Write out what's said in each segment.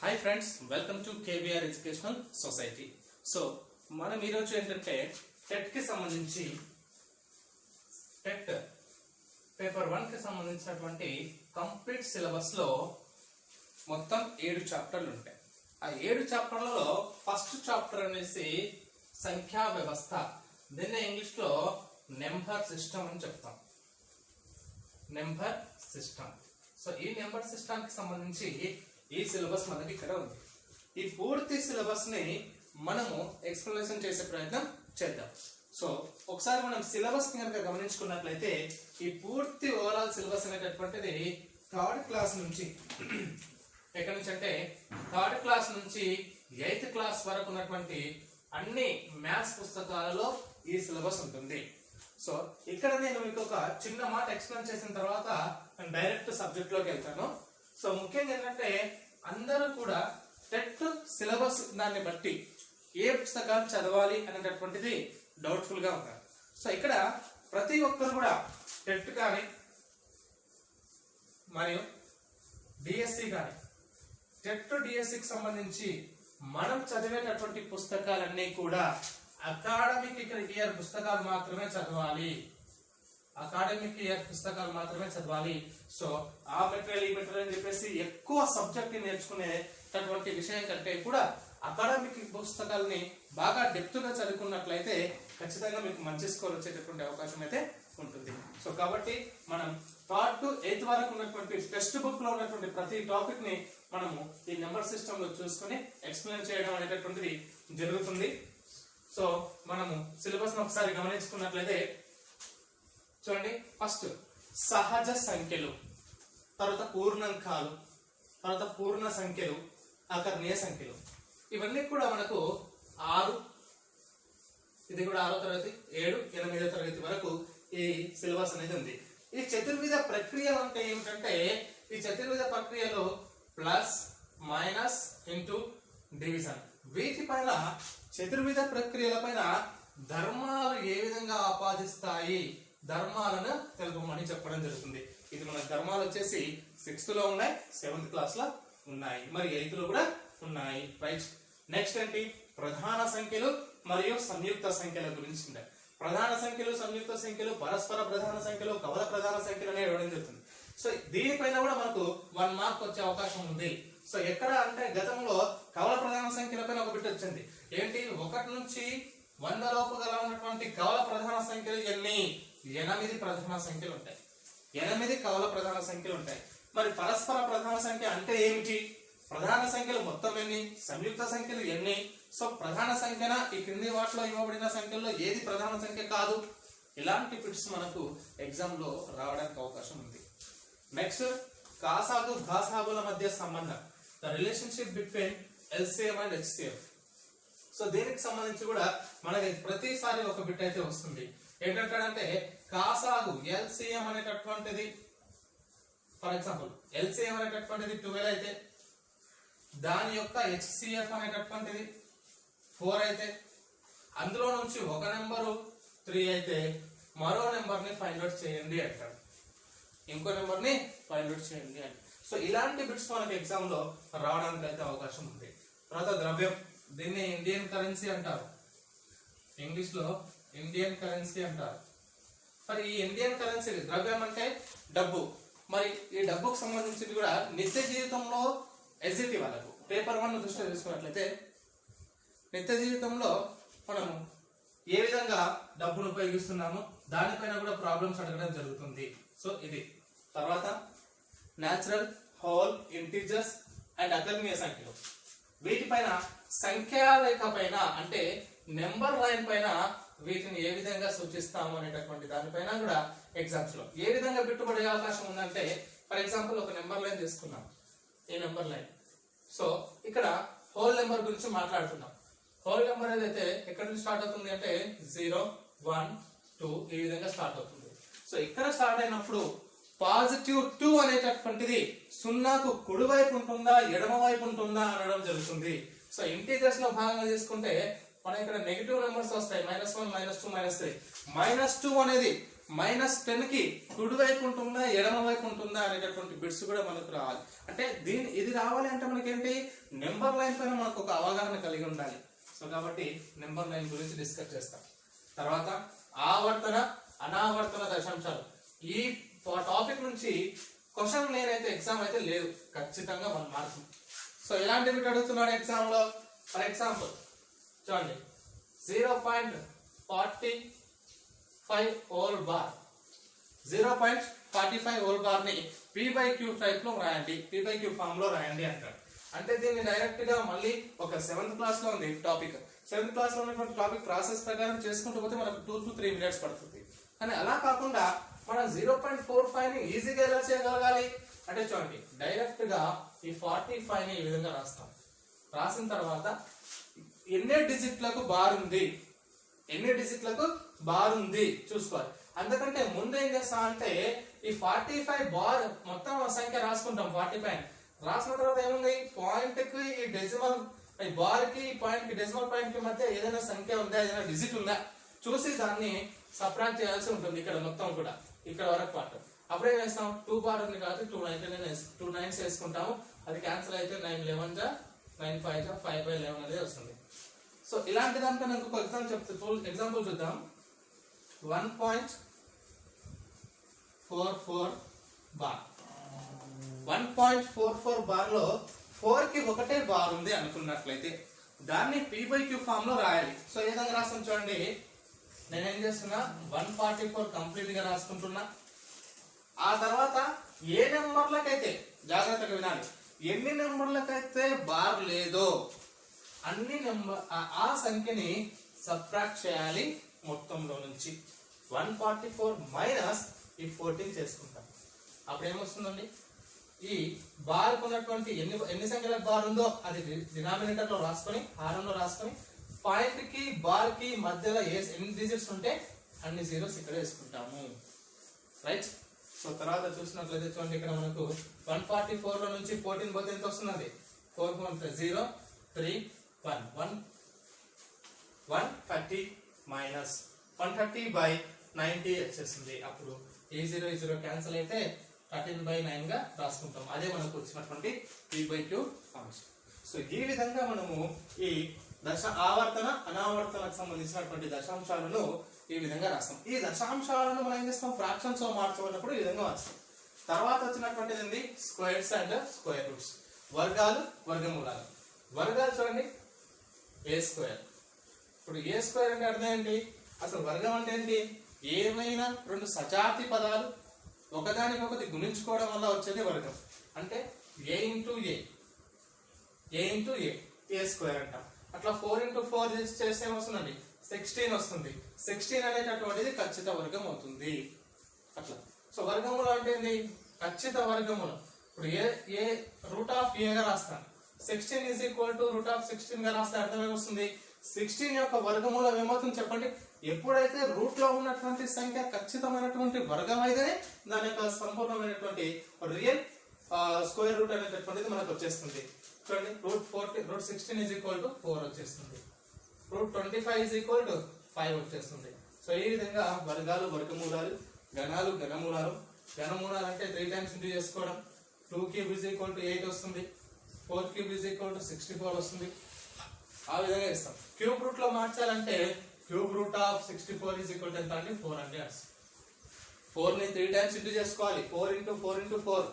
Hi friends, welcome to KBR educational society. So మనం ఈరోజు ఏంటంటే టెట్ కి సంబంధించి టెట్ పేపర్ 1 కి సంబంధించినటువంటి కంప్లీట్ సిలబస్ లో మొత్తం 7 చాప్టర్లు ఉంటాయి. ఆ 7 చాప్టర్లలో ఫస్ట్ చాప్టర్ అనేసి సంఖ్యా వ్యవస్థ, దీన్ని ఇంగ్లీష్ లో నెంబర్ సిస్టమ్ అని చెప్తాం. Number system. సో ఈ నెంబర్ సిస్టమ్ కి సంబంధించి ఈ సిలబస్ మనకి ఇక్కడ ఉంది. ఈ పూర్తి సిలబస్ ని మనము ఎక్స్ప్లెనేషన్ చేసే ప్రయత్నం చేద్దాం. సో ఒకసారి మనం సిలబస్ ని కనుక గమనించుకున్నట్లయితే ఈ పూర్తి ఓవరాల్ సిలబస్ అనేటటువంటిది థర్డ్ క్లాస్ నుంచి, ఎక్కడి నుంచి అంటే థర్డ్ క్లాస్ నుంచి 8th క్లాస్ వరకు ఉన్నటువంటి అన్ని మ్యాథ్స్ పుస్తకాలలో ఈ సిలబస్ ఉంటుంది. సో ఇక్కడ నేను మీకు ఒక చిన్న మాట ఎక్స్ప్లెయిన్ చేసిన తర్వాత డైరెక్ట్ సబ్జెక్ట్ లోకి వెళ్తాను. సో ముఖ్యంగా ఏంటంటే అందరూ కూడా టెట్ సిలబస్ దాన్ని బట్టి ఏ పుస్తకాలు చదవాలి అనేటటువంటిది డౌట్ఫుల్ గా ఉన్నారు. సో ఇక్కడ ప్రతి ఒక్కరు కూడా టెట్ కానీ మరియు డిఎస్సి కానీ టెట్ డిఎస్సికి సంబంధించి మనం చదివేటటువంటి పుస్తకాలన్నీ కూడా అకాడమిక్ ఇయర్ పుస్తకాలు మాత్రమే చదవాలి. అకాడమిక్ ఇయర్ పుస్తకాలు మాత్రమే చదవాలి. సో ఆ మెటీరియల్ ఈ మెటీరియల్ అని చెప్పేసి ఎక్కువ సబ్జెక్ట్ నేర్చుకునేటటువంటి విషయం కంటే కూడా అకాడమిక్ పుస్తకాలని బాగా డెప్త్ గా చదువుకున్నట్లయితే ఖచ్చితంగా మీకు మంచి స్కోర్ వచ్చేటటువంటి అవకాశం అయితే ఉంటుంది. సో కాబట్టి మనం 3rd to 8th వరకు ఉన్నటువంటి టెక్స్ట్ బుక్ లో ఉన్నటువంటి ప్రతి టాపిక్ ని మనము ఈ నెంబర్ సిస్టమ్ లో చూసుకుని ఎక్స్ప్లెయిన్ చేయడం అనేటటువంటిది జరుగుతుంది. సో మనము సిలబస్ ను ఒకసారి గమనించుకున్నట్లయితే చూడండి, ఫస్ట్ సహజ సంఖ్యలు, తర్వాత పూర్ణాంకాలు, తర్వాత పూర్ణ సంఖ్యలు, అకర్ణీయ సంఖ్యలు. ఇవన్నీ కూడా మనకు 6, ఇది కూడా 6వ తరగతి, 7, 8వ తరగతి వరకు ఈ సిలబస్ అనేది ఉంది. ఈ చతుర్విధ ప్రక్రియలు అంటే ఏమిటంటే ఈ చతుర్విధ ప్రక్రియలో ప్లస్, మైనస్, ఇంటూ, డివిజన్, వీటిపైన చతుర్విధ ప్రక్రియల పైన ధర్మాలు ఏ విధంగా ఆపాదిస్తాయి, ధర్మాలను తెలుపమని చెప్పడం జరుగుతుంది. ఇది మన ధర్మాలు వచ్చేసి 6th లో ఉన్నాయి, 7th క్లాస్ లో ఉన్నాయి, మరి 8th లో కూడా ఉన్నాయి. రైట్. నెక్స్ట్ ఏంటి, ప్రధాన సంఖ్యలు మరియు సంయుక్త సంఖ్యల గురించి ఉన్నాయి. ప్రధాన సంఖ్యలు, సంయుక్త సంఖ్యలు, పరస్పర ప్రధాన సంఖ్యలు, కవల ప్రధాన సంఖ్యలు అనేవి ఇవ్వడం జరుగుతుంది. సో దీనిపైన కూడా మనకు 1 మార్క్ వచ్చే అవకాశం ఉంది. సో ఎక్కడ అంటే గతంలో కవల ప్రధాన సంఖ్యల పైన ఒక బిట్ వచ్చింది. ఏంటి, 1 నుంచి 100 లోపు గల ఉన్నటువంటి కవల ప్రధాన సంఖ్యలు ఎన్ని? 8 ప్రధాన సంఖ్యలు ఉంటాయి. 8 కవల ప్రధాన సంఖ్యలు ఉంటాయి. మరి పరస్పర ప్రధాన సంఖ్య అంటే ఏమిటి? ప్రధాన సంఖ్యలు మొత్తం ఎన్ని, సంయుక్త సంఖ్యలు ఎన్ని? సో ప్రధాన సంఖ్యన ఈ క్రింది వాటిలో ఇవ్వబడిన సంఖ్యల్లో ఏది ప్రధాన సంఖ్య కాదు? ఇలాంటి బిట్స్ మనకు ఎగ్జామ్ లో రావడానికి అవకాశం ఉంది. నెక్స్ట్, కాసాగు ఘాసాగుల మధ్య సంబంధం, the relationship between LCM and HCF. So దీనికి సంబంధించి కూడా మనకి ప్రతిసారి ఒక బిట్ అయితే వస్తుంది. ఏంటంటే కాసాగు ఎల్సిఎం అనేటటువంటిది, ఫర్ ఎగ్జాంపుల్ ఎల్సిఎం అనేటటువంటిది 12 అయితే దాని యొక్క హెచ్సిఎఫ్ అనేటటువంటిది 4 అయితే అందులో నుంచి ఒక నెంబరు 3 అయితే మరో నెంబర్ ని ఫైండ్ అవుట్ చేయండి అంటారు, ఇంకో నెంబర్ ని ఫైండ్ అవుట్ చేయండి అని. సో ఇలాంటి బిట్స్ మనకి ఎగ్జామ్ లో రావడానికి అయితే అవకాశం ఉంది. తర్వాత ద్రవ్యం, దీన్ని ఇండియన్ కరెన్సీ అంటారు, ఇంగ్లీష్ లో ఇండియన్ కరెన్సీ అంటారు. మరి ఈ ఇండియన్ కరెన్సీ, ద్రవ్యం అంటే డబ్బు, మరి ఈ డబ్బుకు సంబంధించింది కూడా నిత్య జీవితంలో ఎస్జిటి వాళ్ళకు పేపర్ 1 దృష్టిలో తీసుకున్నట్లయితే నిత్య జీవితంలో మనము ఏ విధంగా డబ్బును ఉపయోగిస్తున్నామో దానిపైన కూడా ప్రాబ్లమ్స్ అడగడం జరుగుతుంది. సో ఇది. తర్వాత న్యాచురల్, హోల్, ఇంటిజర్స్ అండ్ అకర్ణీయ సంఖ్యలు, వీటిపైన సంఖ్యారేఖ పైన అంటే నెంబర్ లైన్ పైన వీటిని ఏ విధంగా సూచిస్తాము అనేటటువంటి దానిపైన కూడా ఎగ్జామ్స్ లో ఏ విధంగా పెట్టుబడే అవకాశం ఉందంటే, ఫర్ ఎగ్జాంపుల్ ఒక నెంబర్ లైన్ తీసుకున్నాం, ఈ నెంబర్ లైన్. సో ఇక్కడ హోల్ నెంబర్ గురించి మాట్లాడుతున్నాం. హోల్ నెంబర్ ఏదైతే ఎక్కడి నుంచి స్టార్ట్ అవుతుంది అంటే 0, 1, 2 ఈ విధంగా స్టార్ట్ అవుతుంది. సో ఇక్కడ స్టార్ట్ అయినప్పుడు పాజిటివ్ 2 అనేటటువంటిది 0కు కుడి వైపు ఉంటుందా ఎడమ వైపు ఉంటుందా అనడం జరుగుతుంది. సో ఇంటీజర్స్ లో భాగంగా తీసుకుంటే మనం ఇక్కడ నెగిటివ్ నెంబర్స్ వస్తాయి, -1, -2, -3. -2 అనేది -10 కి కుడి వైపు ఉంటుందా ఎడమ వైపు ఉంటుందా అనేటటువంటి బిట్స్ కూడా మనకు రావాలి. అంటే ఇది రావాలి అంటే మనకేంటి నెంబర్ లైన్ పైన మనకు ఒక అవగాహన కలిగి ఉండాలి. సో కాబట్టి నెంబర్ లైన్ గురించి డిస్కస్ చేస్తాం. తర్వాత ఆవర్తన అనావర్తన దశాంశాలు. ఈ టాపిక్ నుంచి క్వశ్చన్ నేనైతే ఎగ్జామ్ అయితే లేదు, ఖచ్చితంగా 1 మార్క్. సో ఎలాంటి బిట్ అడుగుతున్నాడు ఎగ్జామ్ లో? ఫర్ ఎగ్జాంపుల్ చూడండి, 0.45 హోల్ బార్ 0.45 హోల్ బార్ ని p/q టైప్ లో రాయండి, p/q ఫామ్ లో రాయండి అంటాడు. అంటే దీన్ని డైరెక్ట్ గా మళ్ళీ ఒక 7th క్లాస్ లో ఉంది టాపిక్. 7th క్లాస్ లో ఉన్నటువంటి టాపిక్ ప్రాసెస్ ప్రకారం చేసుకుంటూ పోతే మనకు 2 to 3 minutes పడుతుంది. కానీ అలా కాకుండా మనం 0.45 ని ఈజీగా ఎలా చేయగలగాలి అంటే చూడండి, డైరెక్ట్ గా ఈ 45 ని ఈ విధంగా రాస్తాం. రాసిన తర్వాత ఎన్ని డిజిట్లకు బార్ ఉంది చూసుకోవాలి. అందుకంటే ముందు ఏం చేస్తాం అంటే ఈ 45 బార్ మొత్తం సంఖ్య రాసుకుంటాం. 45 రాసిన తర్వాత ఏముంది, పాయింట్ కి ఈ డెసిమల్ బార్ కి పాయింట్ కి డెసిమల్ పాయింట్ కి మధ్య ఏదైనా సంఖ్య ఉందా, ఏదైనా డిజిట్ ఉందా చూసి దాన్ని సబ్ట్రాక్ట్ చేయాల్సి ఉంటుంది. ఇక్కడ మొత్తం కూడా ఇక్కడ వరకు పార్ట్. అప్పుడేం చేస్తాం, 2 బార్ ఉంది కాబట్టి 2 9s వేసుకుంటాము. అది క్యాన్సిల్ అయితే 9 11 జా 9 5 జా 5/11 అనేది వస్తుంది. సో ఇలాంటి దానిపైన ఇంకొక ఎగ్జాంపుల్ చూద్దాం. 1.44 బార్ 1.44 బార్ లో 4 కి ఒకటే బార్ ఉంది అనుకున్నట్లయితే దాన్ని p/q ఫామ్ లో రాయాలి. సో ఏ విధంగా రాస్తాం చూడండి, నేనేం చేస్తున్నా 144 కంప్లీట్ గా రాసుకుంటున్నా. ఆ తర్వాత ఏ నెంబర్లకైతే జాగ్రత్తగా వినాలి, ఎన్ని నెంబర్లకైతే బార్ లేదో అన్ని నెంబర్ ఆ సంఖ్యని సబ్ట్రాక్ట్ చేయాలి మొత్తంలో నుంచి. 144 మైనస్ ఈ 14 చేసుకుంటాం. అప్పుడు ఏమొస్తుందండి, ఈ బార్ ఉన్నటువంటి ఎన్ని సంఖ్యలకు బార్ ఉందో అది డినామినేటర్ లో రాసుకొని హారంలో రాసుకొని పాయింట్ కి బార్ కి మధ్యలో ఎన్ని డిజిట్స్ ఉంటే అన్ని జీరోస్ ఇక్కడ వేసుకుంటాము. రైట్. సో తర్వాత చూసినట్లయితే చూడండి, ఇక్కడ మనకు 144 లో నుంచి 14 పోతే ఎంత వస్తుంది, 4 0 3 1 130 మైనస్ 130/90 వచ్చేస్తుంది. అప్పుడు ఈ 0 క్యాన్సిల్ అయితే 13/9 గా రాసుకుంటాం. అదే మనకు వచ్చినటువంటి p/q ఫంక్షన్. సో ఈ విధంగా మనము ఈ ఆవర్తన అనావర్తనకు సంబంధించినటువంటి దశాంశాలను ఈ విధంగా రాస్తాం. ఈ దశాంశాలను మనం ఏం చేస్తాం, ఫ్రాక్షన్స్ లో మార్చబడినప్పుడు ఈ విధంగా మార్చాం. తర్వాత వచ్చినటువంటిది ఏంది, స్క్వేర్స్ అండ్ స్క్వేర్ రూట్స్, వర్గాలు వర్గమూలాలు. వర్గాలు చూడండి, ఏ స్క్వేర్. ఇప్పుడు ఏ స్క్వేర్ అంటే అర్థం ఏంటి, అసలు వర్గం అంటే ఏంటి, ఏమైనా 2 సజాతి పదాలు ఒకదానికొకటి గుణించుకోవడం వల్ల వచ్చేది వర్గం. అంటే ఏ ఇంటూ ఏ స్క్వేర్ అంటాం. అట్లా 4 into 4 చేస్తే ఏమొస్తుందండి, 16 వస్తుంది. 16 అనేటటువంటిది ఖచ్చిత వర్గం అవుతుంది. అట్లా. సో వర్గములు అంటే ఏంటి, ఖచ్చిత వర్గములు. ఇప్పుడు ఏ రూట్ ఆఫ్ ఏ గా రాస్తాను, 16 is equal to root of 16 గా రాస్తే అర్థం ఏమొస్తుంది, 16 యొక్క వర్గమూలం ఏమవుతుంది చెప్పండి, ఎప్పుడైతే రూట్ లో ఉన్నటువంటి సంఖ్య ఖచ్చితమైనటువంటి వర్గం అయితేనే దాని యొక్క సంపూర్ణమైనటువంటి రియల్ స్క్వేర్ రూట్ అనేటటువంటిది మనకు వచ్చేస్తుంది. చూడండి, రూట్ 16 is equal to 4 వచ్చేస్తుంది. రూట్ 25 is equal to 5 వచ్చేస్తుంది. సో ఈ విధంగా వర్గాలు వర్గమూలాలు, గణాలు ఘనమూలాలు. ఘనమూలాలు అంటే 3 times ఇంటూ చేసుకోవడం. 2 cube is equal to 8 వస్తుంది. 4 cube is equal to 64 వస్తుంది. ఆ విధంగా ఇస్తాం. క్యూబ్ రూట్ లో మార్చాలంటే cube root of 64 is equal to ఎంత అంటే 4 అంటే 4 ని 3 times ఇంటూ చేసుకోవాలి. 4 into 4 into 4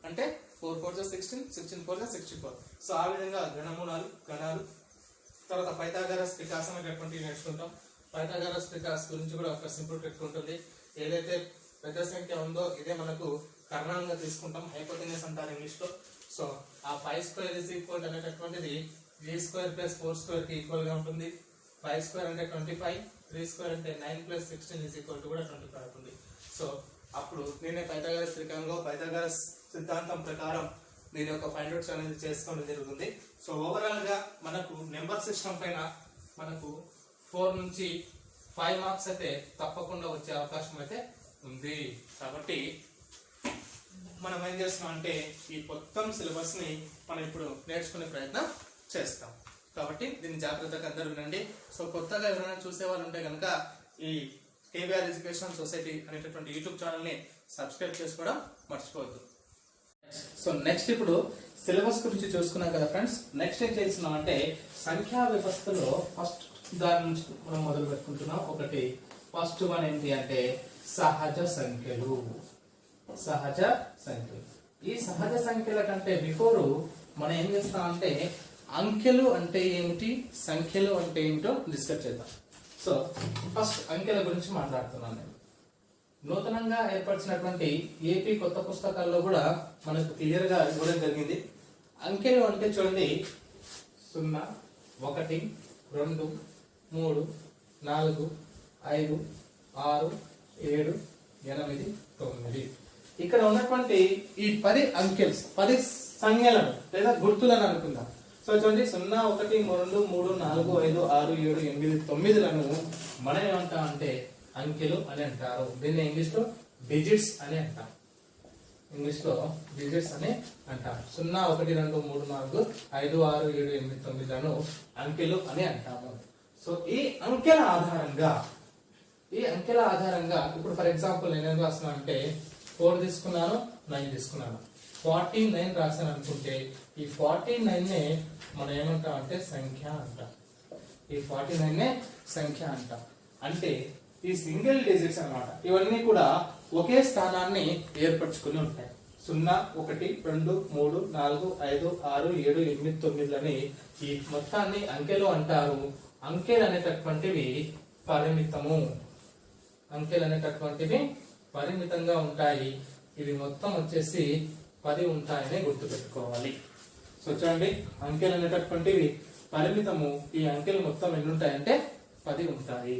అంటే 4 4 16, 16 4 64. సో ఆ విధంగా ఘనమూలాలు గణాలు. తర్వాత పైథాగరస్ త్రికాసం అనేటటువంటివి నేర్చుకుంటాం. పైథాగరస్ త్రికాస్ గురించి కూడా ఒక సింపుల్ ట్రిక్ ఉంటుంది. ఏదైతే పెద్ద సంఖ్య ఉందో ఇదే మనకు కర్ణంగా తీసుకుంటాం, హైపోటెన్యూస్ అంటారు ఇంగ్లీష్ లో. సో ఆ 5 square is equal అనేటటువంటిది 3 square plus 4 square కి ఈక్వల్ గా ఉంటుంది. 5 square అంటే 25, 3 square అంటే 9 plus 16 is equal to కూడా 25 అవుతుంది. సో అప్పుడు నేనే పైథాగరస్ త్రికంలో పైథాగరస్ సిద్ధాంతం ప్రకారం దీని యొక్క ఫైండ్ అవుట్స్ అనేది చేసుకోవడం జరుగుతుంది. సో ఓవరాల్ గా మనకు నెంబర్ సిస్టమ్ పైన మనకు 4 నుంచి 5 మార్క్స్ అయితే తప్పకుండా వచ్చే అవకాశం అయితే ఉంది. కాబట్టి మనం ఏం చేస్తున్నాం అంటే ఈ మొత్తం సిలబస్ ని మనం ఇప్పుడు నేర్చుకునే ప్రయత్నం చేస్తాం. కాబట్టి దీన్ని జాగ్రత్తగా అందరూ వినండి. సో కొత్తగా ఎవరైనా చూసే వాళ్ళు ఉంటే కనుక ఈ కేవీఆర్ ఎడ్యుకేషన్ సొసైటీ అనేటటువంటి యూట్యూబ్ ఛానల్ ని సబ్స్క్రైబ్ చేసుకోవడం మర్చిపోవద్దు. సో నెక్స్ట్ ఇప్పుడు సిలబస్ గురించి చూసుకున్నాం కదా ఫ్రెండ్స్. నెక్స్ట్ ఏం చేస్తున్నాం అంటే సంఖ్యా వ్యవస్థలో ఫస్ట్ దాని నుంచి మనం మొదలు పెట్టుకుంటున్నాం. ఒకటి ఫస్ట్ వన్ ఏంటి అంటే సహజ సంఖ్యలు. సహజ సంఖ్యలు. ఈ సహజ సంఖ్యల కంటే బిఫోర్ మనం ఏం చేస్తామంటే అంకెలు అంటే ఏమిటి, సంఖ్యలు అంటే ఏమిటో డిస్కస్ చేద్దాం. సో ఫస్ట్ అంకెల గురించి మాట్లాడుతున్నాను నేను. నూతనంగా ఏర్పరిచినటువంటి ఏపీ కొత్త పుస్తకాల్లో కూడా మనకు క్లియర్ గా ఇవ్వడం జరిగింది. అంకెలు అంటే చూడండి 0, 1, 2, 3, 4, 5, 6, 7, 8, 9. ఇక్కడ ఉన్నటువంటి ఈ 10 అంకెలు 10 సంఖ్యలను లేదా గుర్తులను అనుకుందాం. సో చూడండి 0, 1, 2, 3, 4, 5, 6, 7, 8, 9లను మనం ఏమంటాం అంటే అంకెలు అని అంటారు. దీన్ని ఇంగ్లీష్ లో డిజిట్స్ అని అంటాం. ఇంగ్లీష్ లో డిజిట్స్ అని అంటాం. 0, 1, 2, 3, 4, 5, 6, 7, 8, 9లను అంకెలు అని అంటాము. సో ఈ అంకెల ఆధారంగా ఇప్పుడు ఫర్ ఎగ్జాంపుల్ నేను ఏం రాస్తున్నా అంటే 4 తీసుకున్నాను, 9 తీసుకున్నాను, 49 రాశాను అనుకుంటే ఈ 49 నే మనం ఏమంటాం అంటే సంఖ్య అంటాం. ఈ 49 నే సంఖ్య అంటాం. అంటే ఈ సింగిల్ డిజిట్స్ అన్నమాట. ఇవన్నీ కూడా ఒకే స్థానాన్ని ఏర్పరచుకుని ఉంటాయి. 0, 1, 2, 3, 4, 5, 6, 7, 8, 9లని ఈ మొత్తాన్ని అంకెలు అంటారు. అంకెలు అనేటటువంటివి పరిమితము. అంకెలు అనేటటువంటివి పరిమితంగా ఉంటాయి. ఇవి మొత్తం వచ్చేసి 10 ఉంటాయని గుర్తుపెట్టుకోవాలి. సో చూడండి అంకెలు అనేటటువంటివి పరిమితము. ఈ అంకెలు మొత్తం ఎన్ని ఉంటాయంటే 10 ఉంటాయి.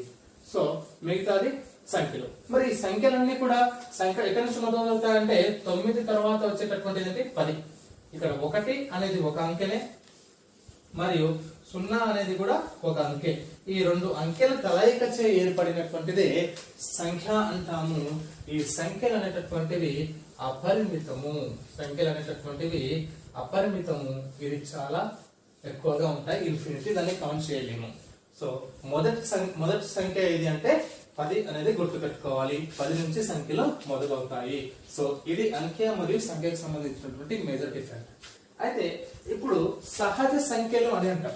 సో మిగతాది సంఖ్యలు. మరి ఈ సంఖ్యలన్నీ కూడా సంఖ్య ఎక్కడి నుంచి మొదలవుతాయంటే 9 తర్వాత వచ్చేటటువంటిది ఏంటి 10. ఇక్కడ 1 అనేది ఒక అంకెనే మరియు 0 అనేది కూడా ఒక అంకె. ఈ 2 అంకెల కలయికచే ఏర్పడినటువంటిదే సంఖ్య అంటాము. ఈ సంఖ్యలు అనేటటువంటివి అపరిమితము. ఇది చాలా ఎక్కువగా ఉంటాయి. ఇన్ఫినిటీ, దాన్ని కౌంట్ చేయలేము. సో మొదటి సంఖ్య ఏది అంటే 10 అనేది గుర్తు పెట్టుకోవాలి. 10 నుంచి సంఖ్యలు మొదలవుతాయి. సో ఇది అంకె మరియు సంఖ్యకు సంబంధించినటువంటి మేజర్ డిఫరెన్స్. అయితే ఇప్పుడు సహజ సంఖ్యలు అని అంటాం.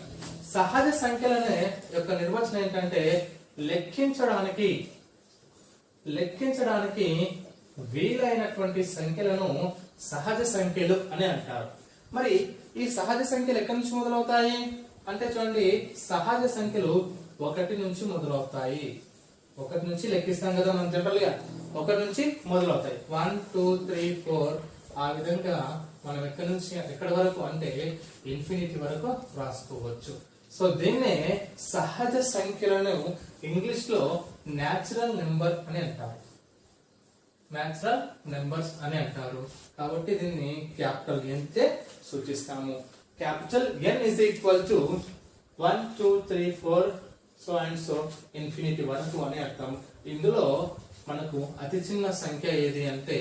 సహజ సంఖ్యలనే యొక్క నిర్వచనం ఏంటంటే లెక్కించడానికి వీలైనటువంటి సంఖ్యలను సహజ సంఖ్యలు అని అంటారు. మరి ఈ సహజ సంఖ్యలు ఎక్కడి నుంచి మొదలవుతాయి అంటే చూడండి సహజ సంఖ్యలు 1 నుంచి మొదలవుతాయి. 1 నుంచి లెక్కిస్తాం కదా మనం జనరల్ గా. 1 నుంచి మొదలవుతాయి. 1, 2, 3, 4 ఆ విధంగా మనం ఎక్కడి నుంచి ఎక్కడి వరకు అంటే ఇన్ఫినిటీ వరకు రాసుకోవచ్చు. సో దీన్నే సహజ సంఖ్యలను ఇంగ్లీష్ లో న్యాచురల్ నెంబర్ అని అంటారు. కాబట్టి దీన్ని క్యాపిటల్ ఎన్ తో సూచిస్తాము. Capital N is equal to 1, 2, 3, 4 so and so infinity వరకు అని అర్థం. ఇందులో మనకు అతి చిన్న సంఖ్య ఏది అంటే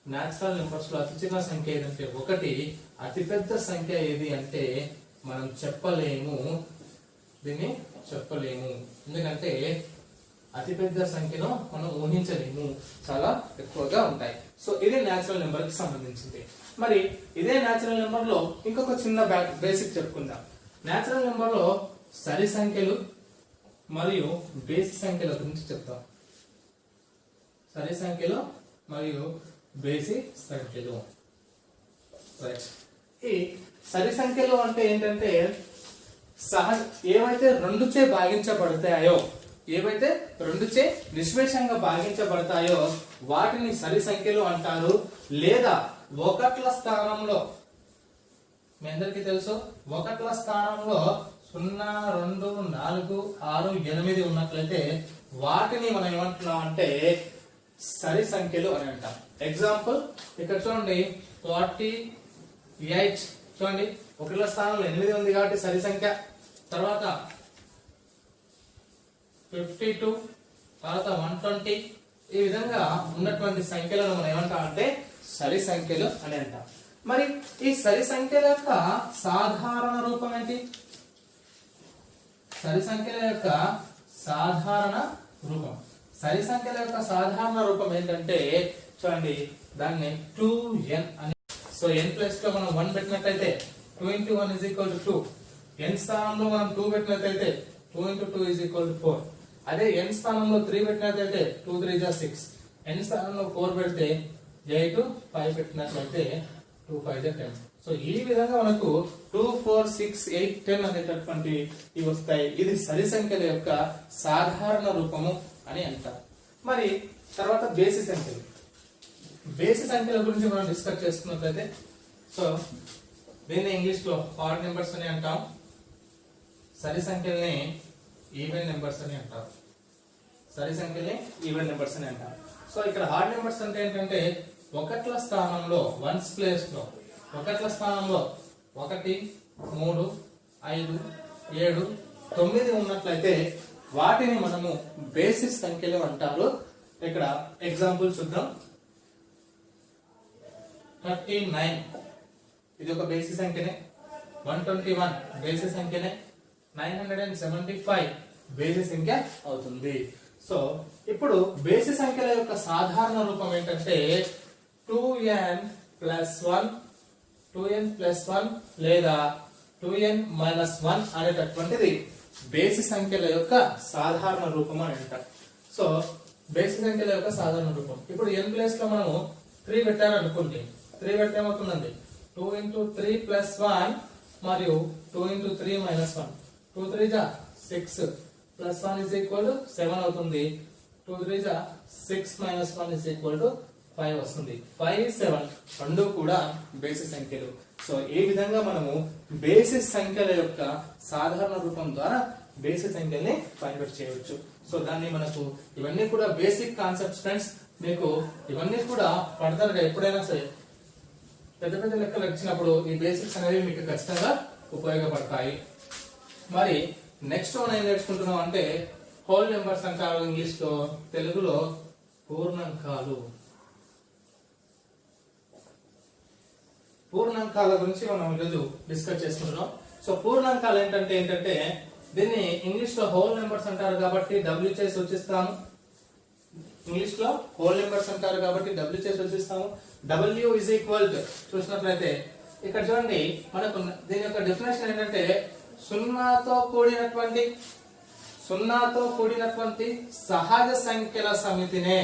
న్యాచురల్ నెంబర్స్ లో అతి చిన్న సంఖ్య ఏదంటే 1. అతి పెద్ద సంఖ్య ఏది అంటే మనం చెప్పలేము. ఎందుకంటే అతి పెద్ద సంఖ్యను మనం ఊహించలేము, చాలా ఎక్కువగా ఉంటాయి. సో ఇది న్యాచురల్ నెంబర్ కి సంబంధించింది. మరి ఇదే న్యాచురల్ నెంబర్ లో ఇంకొక చిన్న బేసిక్ చెప్పుకుందాం. న్యాచురల్ నెంబర్ లో సరి సంఖ్యలు మరియు బేసి సంఖ్యల గురించి చెప్తాం. సరి సంఖ్యలు మరియు బేసి సంఖ్యలు. ఈ సరి సంఖ్యలు అంటే ఏంటంటే ఏవైతే 2చే భాగించబడతాయో, ఏవైతే 2చే నిష్పేషంగా భాగించబడతాయో వాటిని సరి సంఖ్యలు అంటారు. లేదా 1ల స్థానంలో మీ అందరికీ తెలుసు 1ల స్థానంలో 0, 2, 4, 6, 8 ఉన్నట్లయితే వాటిని మనం ఏమంటున్నాం అంటే సరి సంఖ్యలు అని అంటాం. ఎగ్జాంపుల్ ఇక్కడ చూడండి 48. చూడండి 1ల స్థానంలో 8 ఉంది కాబట్టి సరి సంఖ్య. తర్వాత 52, తర్వాత 120 ఈ విధంగా ఉన్నటువంటి సంఖ్యలను మనం ఏమంటాం అంటే సరి సంఖ్యలు అని అంటాం. మరి ఈ సరి సంఖ్యల యొక్క సాధారణ రూపం ఏంటి? సరి సంఖ్యల యొక్క సాధారణ రూపం. సరి సంఖ్యల యొక్క సాధారణ రూపం ఏంటంటే చూడండి దాన్ని 2n అని. సో n ప్లస్ లో మనం 1 పెట్టినట్లయితే 2 into 1 is equal to 2. n స్థానంలో మనం 2 పెట్టినట్లయితే 2 into 2 is equal to 4. అదే n స్థానంలో 3 పెట్టినట్లయితే 2 3 is 6. n స్థానంలో 4 పెడితే 8 5 పెట్టినట్లయితే 2 5 is 10. సో ఈ విధంగా మనకు 2 4 6 8 10 అనేటటువంటి ఇవి వస్తాయి. ఇది సరి సంఖ్యల యొక్క సాధారణ రూపము అని అంటారు. మరి తర్వాత బేసి సంఖ్యలు. బేసి సంఖ్యల గురించి మనం డిస్కస్ చేసుకున్నట్లయితే సో దీన్ని ఇంగ్లీష్ లో ఆడ్ నెంబర్స్ అని అంటాం. సరి సంఖ్యల్ని ఈవెన్ నెంబర్స్ అని అంటారు. సరి సంఖ్యల్ని ఈవెన్ నెంబర్స్ అని అంటారు. సో ఇక్కడ ఆడ్ నెంబర్స్ అంటే ఏంటంటే ఒకట్ల స్థానంలో వన్స్ ప్లేస్ లో ఒకట్ల స్థానంలో 1 3 5 7 9 ఉన్నట్లయితే వాటిని మనము బేసిస్ సంఖ్యలు అంటారు. ఇక్కడ ఎగ్జాంపుల్ చూద్దాం. 39 ఇది ఒక బేసి సంఖ్యనే. 121 బేసి సంఖ్యనే. 975 బేసి సంఖ్య అవుతుంది. సో ఇప్పుడు బేసి సంఖ్యల యొక్క సాధారణ రూపం ఏంటంటే 2n plus 1 లేదా 2n minus 1 అనేటటువంటిది బేసి సంఖ్యల యొక్క సాధారణ రూపం అని అంటారు. సో బేసి సంఖ్యల యొక్క సాధారణ రూపం. ఇప్పుడు n ప్లేస్ లో మనము 3 పెట్టారనుకోండి. 3 పెడితే ఏమవుతుందండి 2 into 3 plus 1 మరియు 2 into 3 minus 1. 2 3 जा 6 plus 1 is equal to 7 అవుతుంది. 2 3 जा 6 minus 1 is equal to 5 వస్తుంది. 5 7 రెండు కూడా బేసిస్ సంఖ్యలు. సో ఈ విధంగా మనము బేసిస్ సంఖ్యల యొక్క సాధారణ రూపం ద్వారా బేసిస్ సంఖ్యల్ని ఫైండ్ అవుట్ చేయవచ్చు. సో దాన్ని మనకు ఇవన్నీ కూడా బేసిక్ కాన్సెప్ట్స్ ఫ్రెండ్స్. మీకు ఇవన్నీ కూడా ఫర్దర్ గా ఎప్పుడైనా సరే పెద్ద పెద్ద లెక్కలు వచ్చినప్పుడు ఈ బేసిక్స్ అనేవి మీకు ఖచ్చితంగా ఉపయోగపడతాయి. మరి నెక్స్ట్ మనం ఏం నేర్చుకుంటున్నాం అంటే హోల్ నెంబర్స్ అంటారు ఇంగ్లీష్ లో, తెలుగులో పూర్ణాంకాలు. పూర్ణాంకాల గురించి మనం ఈరోజు డిస్కస్ చేసుకుంటున్నాం. సో పూర్ణాంకాలు ఏంటంటే దీన్ని ఇంగ్లీష్ లో హోల్ నెంబర్స్ అంటారు కాబట్టి W చేసి సూచిస్తాము. ఇంగ్లీష్ లో హోల్ నెంబర్స్ అంటారు కాబట్టి W చేసి సూచిస్తాము. W is equal to చూసినట్లయితే ఇక్కడ చూడండి మనకు దీని యొక్క డెఫినేషన్ ఏంటంటే సున్నాతో కూడినటువంటి సహజ సంఖ్యల సమితినే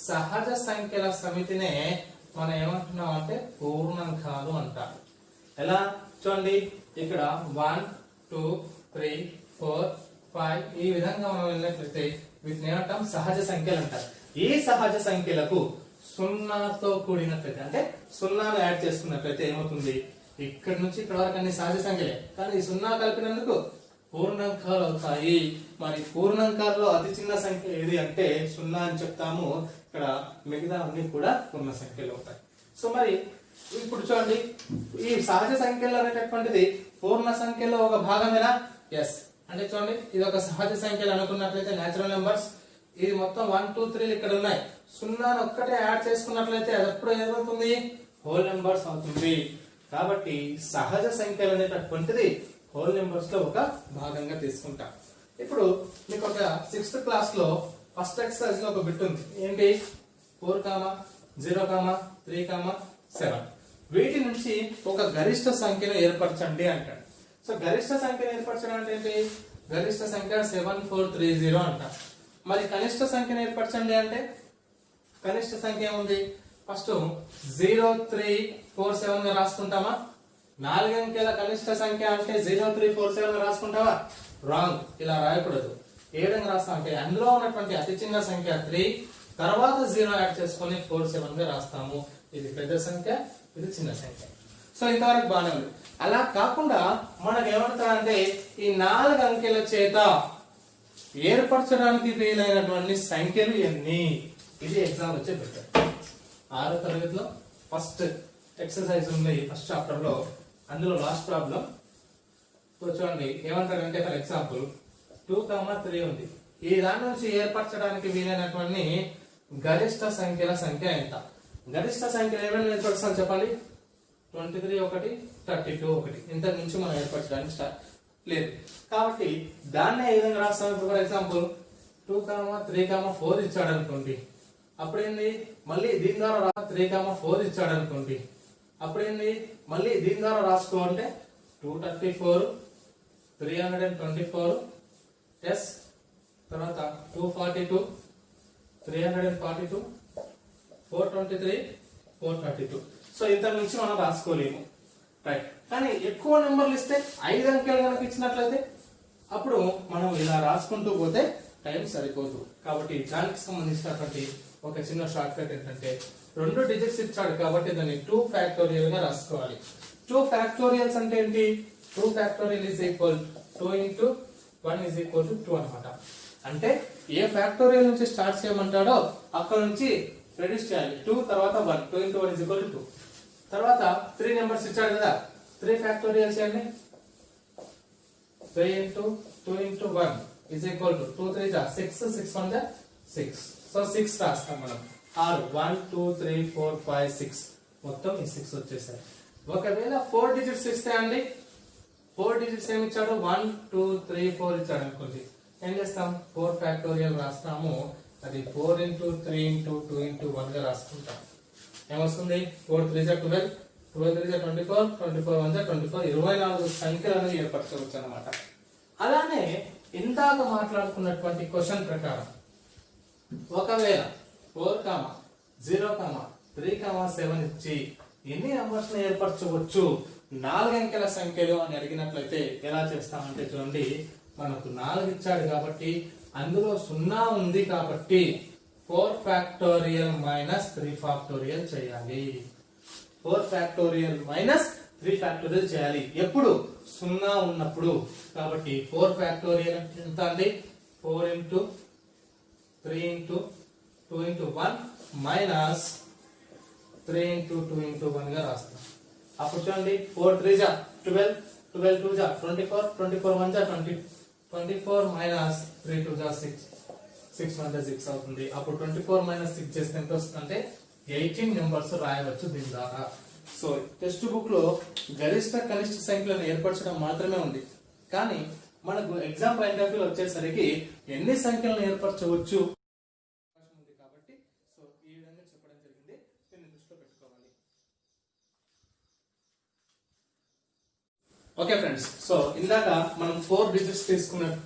సహజ సంఖ్యల సమితినే మనం ఏమంటున్నాం అంటే పూర్ణాంకాలు అంటారు. ఎలా చూడండి ఇక్కడ 1 2 3 4 5 ఈ విధంగా మనం వెళ్ళినట్లయితే వీటిని ఏమంటాం సహజ సంఖ్యలు అంటారు. ఈ సహజ సంఖ్యలకు సున్నాతో కూడినట్లయితే అంటే సున్నాను యాడ్ చేసుకున్నట్లయితే ఏమవుతుంది ఇక్కడ నుంచి ఇక్కడ వరకు అన్ని సహజ సంఖ్యలే కానీ ఈ సున్నా కలిపినందుకు పూర్ణాంకాలు అవుతాయి. మరి పూర్ణాంకాల్లో అతి చిన్న సంఖ్య ఏది అంటే 0 అని చెప్తాము. ఇక్కడ మిగతా అన్ని కూడా పూర్ణ సంఖ్యలు అవుతాయి. సో మరి ఇప్పుడు చూడండి ఈ సహజ సంఖ్యలు అనేటటువంటిది పూర్ణ సంఖ్యలో ఒక భాగమేనా? ఎస్. అంటే చూడండి ఇది ఒక సహజ సంఖ్యలు అనుకున్నట్లయితే నేచురల్ నెంబర్స్ ఇది మొత్తం 1 2 3 ఇక్కడ ఉన్నాయి. 0 ఒక్కటే యాడ్ చేసుకున్నట్లయితే అది ఎప్పుడు ఏమవుతుంది హోల్ నెంబర్స్ అవుతుంది. కాబట్టి సహజ సంఖ్యలు అనేటటువంటిది హోల్ నెంబర్స్ లో ఒక భాగంగా తీసుకుంటాం. ఇప్పుడు మీకు ఒక 6th క్లాస్ లో ఫస్ట్ ఎక్సర్సైజ్ లో ఒక బిట్ ఉంది. ఏంటి 4 0 3 7 వీటి నుంచి ఒక గరిష్ట సంఖ్యను ఏర్పరచండి అంటాడు. సో గరిష్ట సంఖ్యను ఏర్పరచడం అంటే ఏంటి గరిష్ట సంఖ్య 7430 అంటారు. మరి కనిష్ట సంఖ్యను ఏర్పరచండి అంటే కనిష్ట సంఖ్య ఏముంది ఫస్ట్ 0347 గా రాసుకుంటామా? 4 అంకెల కనిష్ట సంఖ్య అంటే 0347 గా రాసుకుంటావా? రాంగ్. ఇలా రాయకూడదు. ఏ విధంగా రాస్తాం అంటే అందులో ఉన్నటువంటి అతి చిన్న సంఖ్య 3 తర్వాత 0 యాడ్ చేసుకొని 47 గా రాస్తాము. ఇది పెద్ద సంఖ్య ఇది చిన్న సంఖ్య. సో ఇంతవరకు బాగానే ఉంది. అలా కాకుండా మనకు ఏమంటారంటే ఈ 4 అంకెల చేత ఏర్పరచడానికి వీలైనటువంటి సంఖ్యలు ఎన్ని? ఇది ఎగ్జామ్ వచ్చే పెట్టారు. 6వ తరగతిలో ఫస్ట్ ఎక్సర్సైజ్ ఉంది ఫస్ట్ చాప్టర్ లో. అందులో లాస్ట్ ప్రాబ్లం చూడండి ఏమంటారంటే ఫర్ ఎగ్జాంపుల్ 2 3 ఉంది. ఈ దాని నుంచి ఏర్పరచడానికి వీలైనటువంటి గరిష్ట సంఖ్యల సంఖ్య ఎంత? గరిష్ట సంఖ్యలు ఏమైనా ఏర్పరుస్తాం చెప్పండి. 23 1 32 1 ఇంత నుంచి మనం ఏర్పరచడానికి లేదు. కాబట్టి దాన్ని ఏ విధంగా రాస్తాం? ఇప్పుడు ఫర్ ఎగ్జాంపుల్ 2, 3, 4 ఇచ్చాడు అనుకోండి, అప్పుడేంది మళ్ళీ దీని ద్వారా 3, 4 ఇచ్చాడు అనుకోండి, అప్పుడేంది మళ్ళీ దీని ద్వారా రాసుకోవాలంటే 234, 324 ఎస్, తర్వాత 242, 342, 423, 432. సో ఇంత నుంచి మనం రాసుకోలేము, రైట్. కానీ ఎక్కువ నెంబర్లు ఇస్తే 5 అంకెలు కనుక ఇచ్చినట్లయితే అప్పుడు మనం ఇలా రాసుకుంటూ పోతే టైం సరిపోదు. కాబట్టి దానికి సంబంధించినటువంటి ఒక చిన్న షార్ట్ కట్ ఏంటంటే 2 డిజిట్స్ ఇచ్చాడు కాబట్టి దాన్ని 2 ఫ్యాక్టోరియల్ గా రాసుకోవాలి. 2 ఫ్యాక్టోరియల్స్ అంటే ఏంటి? 2 factorial is equal 2 into 1 is equal to 2 అనమాట. అంటే ఏ ఫ్యాక్టోరియల్ నుంచి స్టార్ట్ చేయమంటాడో అక్కడ నుంచి రెడ్యూస్ చేయాలి. 2 తర్వాత 1, 2 into 1 ఈజ్ ఈక్వల్ టు 2. తర్వాత 3 నెంబర్స్ ఇచ్చాడు కదా, 3 ఫ్యాక్టోరియల్ చేయండి. 3 into 2 into 1 is equal to 2 3 जा 6, 6 1 जा 6. సో 6 రాస్తాం మనం. 6 1 2 3 4 5 6 మొత్తం ఈ 6 వచ్చేసాయి. ఒకవేళ 4 డిజిట్స్ ఇస్తే అండి, 4 డిజిట్స్ ఏమి ఇచ్చాడు? 1 2 3 4 ఇచ్చాడు అనుకోండి, ఏం చేస్తాం? 4 ఫ్యాక్టోరియల్ రాస్తాము. అది 4 into 3 into 2 into 1 గా రాసుకుంటాం. ఏమొస్తుంది? 4 3 जा 12, 12 3 जा 24, 24 1 जा 24, 24 సంఖ్యలను ఏర్పరచవచ్చు అన్నమాట. అలానే ఇందాక మాట్లాడుకున్నటువంటి క్వశ్చన్ ప్రకారం ఒకవేళ 4, 0, 3, 7 ఇచ్చి ఎన్ని నంబర్స్ ని ఏర్పరచవచ్చు 4 అంకెల సంఖ్యలు అని అడిగినట్లయితే ఎలా చేస్తామంటే చూడండి, మనకు 4 ఇచ్చాడు కాబట్టి అందులో 0 ఉంది కాబట్టి 4 ఫ్యాక్టోరియల్ మైనస్ 3 ఫ్యాక్టోరియల్ చేయాలి. 4 ఫ్యాక్టోరియల్ మైనస్ 3 ఫ్యాక్టోరియల్ చేయాలి. ఎప్పుడు? 0 ఉన్నప్పుడు. కాబట్టి 4 ఫ్యాక్టోరియల్ అంటే ఎంత అండి? 4 into 3 into 2 into 1 minus 3 into 2 into 1 గా రాస్తాం. అప్పుడు చూడండి 4 3 जा 12, 12 2 जा 24, 24 1 जा 20, 24 మైనస్ 3 2 जा 6, 6 1 जा 6 అవుతుంది. అప్పుడు 24 మైనస్ 6 చేస్తే ఎంత వస్తుందంటే 18 నెంబర్స్ రాయవచ్చు దీని ద్వారా. సో టెక్స్ట్ బుక్ లో గరిష్ట కనిష్ట సంఖ్యలను ఏర్పరచడం మాత్రమే ఉంది, కానీ మనకు ఎగ్జామ్ పాయింట్ ఆఫ్ వ్యూ వచ్చేసరికి ఎన్ని సంఖ్యలను ఏర్పరచవచ్చు ఉంది కాబట్టి సో ఈ విధంగా చెప్పడం జరిగింది. దీన్ని దృష్టిలో పెట్టుకోవాలి. ఓకే ఫ్రెండ్స్, సో ఇందాక మనం 4 డిజిట్స్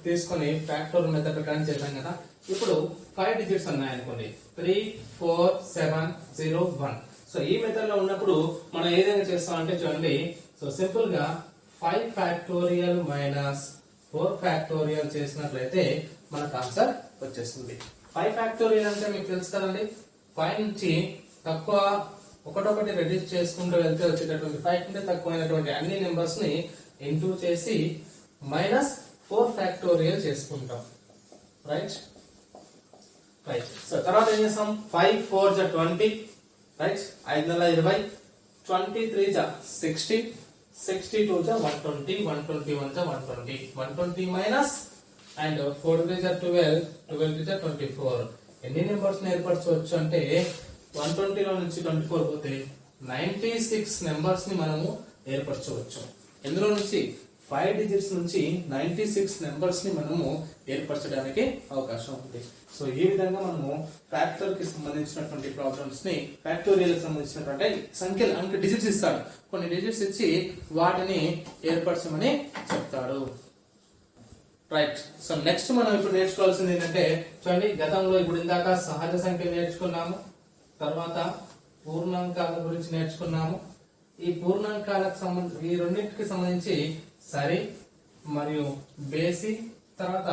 తీసుకొని ఫ్యాక్టోరియల్ మెథడ్ ప్రకారం చేద్దాం కదా. ఇప్పుడు 5 డిజిట్స్ ఉన్నాయనుకోండి, 3 4 7 0 1. సో ఈ మెథడ్ లో ఉన్నప్పుడు మనం ఏ విధంగా చేస్తాం అంటే చూడండి, సో సింపుల్ గా 5 ఫ్యాక్టోరియల్ మైనస్ 4 ఫ్యాక్టోరియల్ చేసినట్లయితే మనకు ఆన్సర్ వచ్చేస్తుంది. 5 ఫ్యాక్టోరియల్ అంటే మీకు తెలుసు కదండి, 5 నుంచి తక్కువ ఒకటొకటి రెడ్యూస్ చేసుకుంటూ వెళ్తే వచ్చేటటువంటి 5 కంటే తక్కువైనటువంటి అన్ని నెంబర్స్ ని ఇంటూ చేసి మైనస్ 4 ఫ్యాక్టోరియల్ చేసుకుంటాం. Right right. సో తర్వాత ఏం చేస్తాం? 5 4 जा 20, రైట్, 5 20, 23 जा 60, 62 जा 120, 121 जा 120, 120 మైనస్ అండ్ 4 3 जा 12, 12 3 जा 24. ఎన్ని నెంబర్స్ ని ఏర్పరచవచ్చు అంటే 120 లో నుంచి 24 పోతే 96 నెంబర్స్ ని మనము ఏర్పరచవచ్చు. ఎందులో నుంచి? 5 డిజిట్స్ నుంచి 96 నెంబర్స్ ని మనము ఏర్పరచడానికి అవకాశం ఉంది. సో ఈ విధంగా మనము ఫ్యాక్టర్ కి సంబంధించినటువంటి ప్రాబ్లమ్స్ ని, ఫ్యాక్టోరియల్ కి సంబంధించినటువంటి సంఖ్యలు అంటే డిజిట్స్ ఇస్తాడు, కొన్ని డిజిట్స్ ఇచ్చి వాటిని ఏర్పరచమని చెప్తాడు. రైట్. సో నెక్స్ట్ మనం ఇప్పుడు నేర్చుకోవాల్సింది ఏంటంటే చూడండి, గతంలో ఇప్పుడు ఇందాక సహజ సంఖ్యలు నేర్చుకున్నాము, తర్వాత పూర్ణాంకాల గురించి నేర్చుకున్నాము. ఈ పూర్ణాంకాలకు సంబంధించి ఈ రెండింటికి సంబంధించి సరి మరియు బేసి, తర్వాత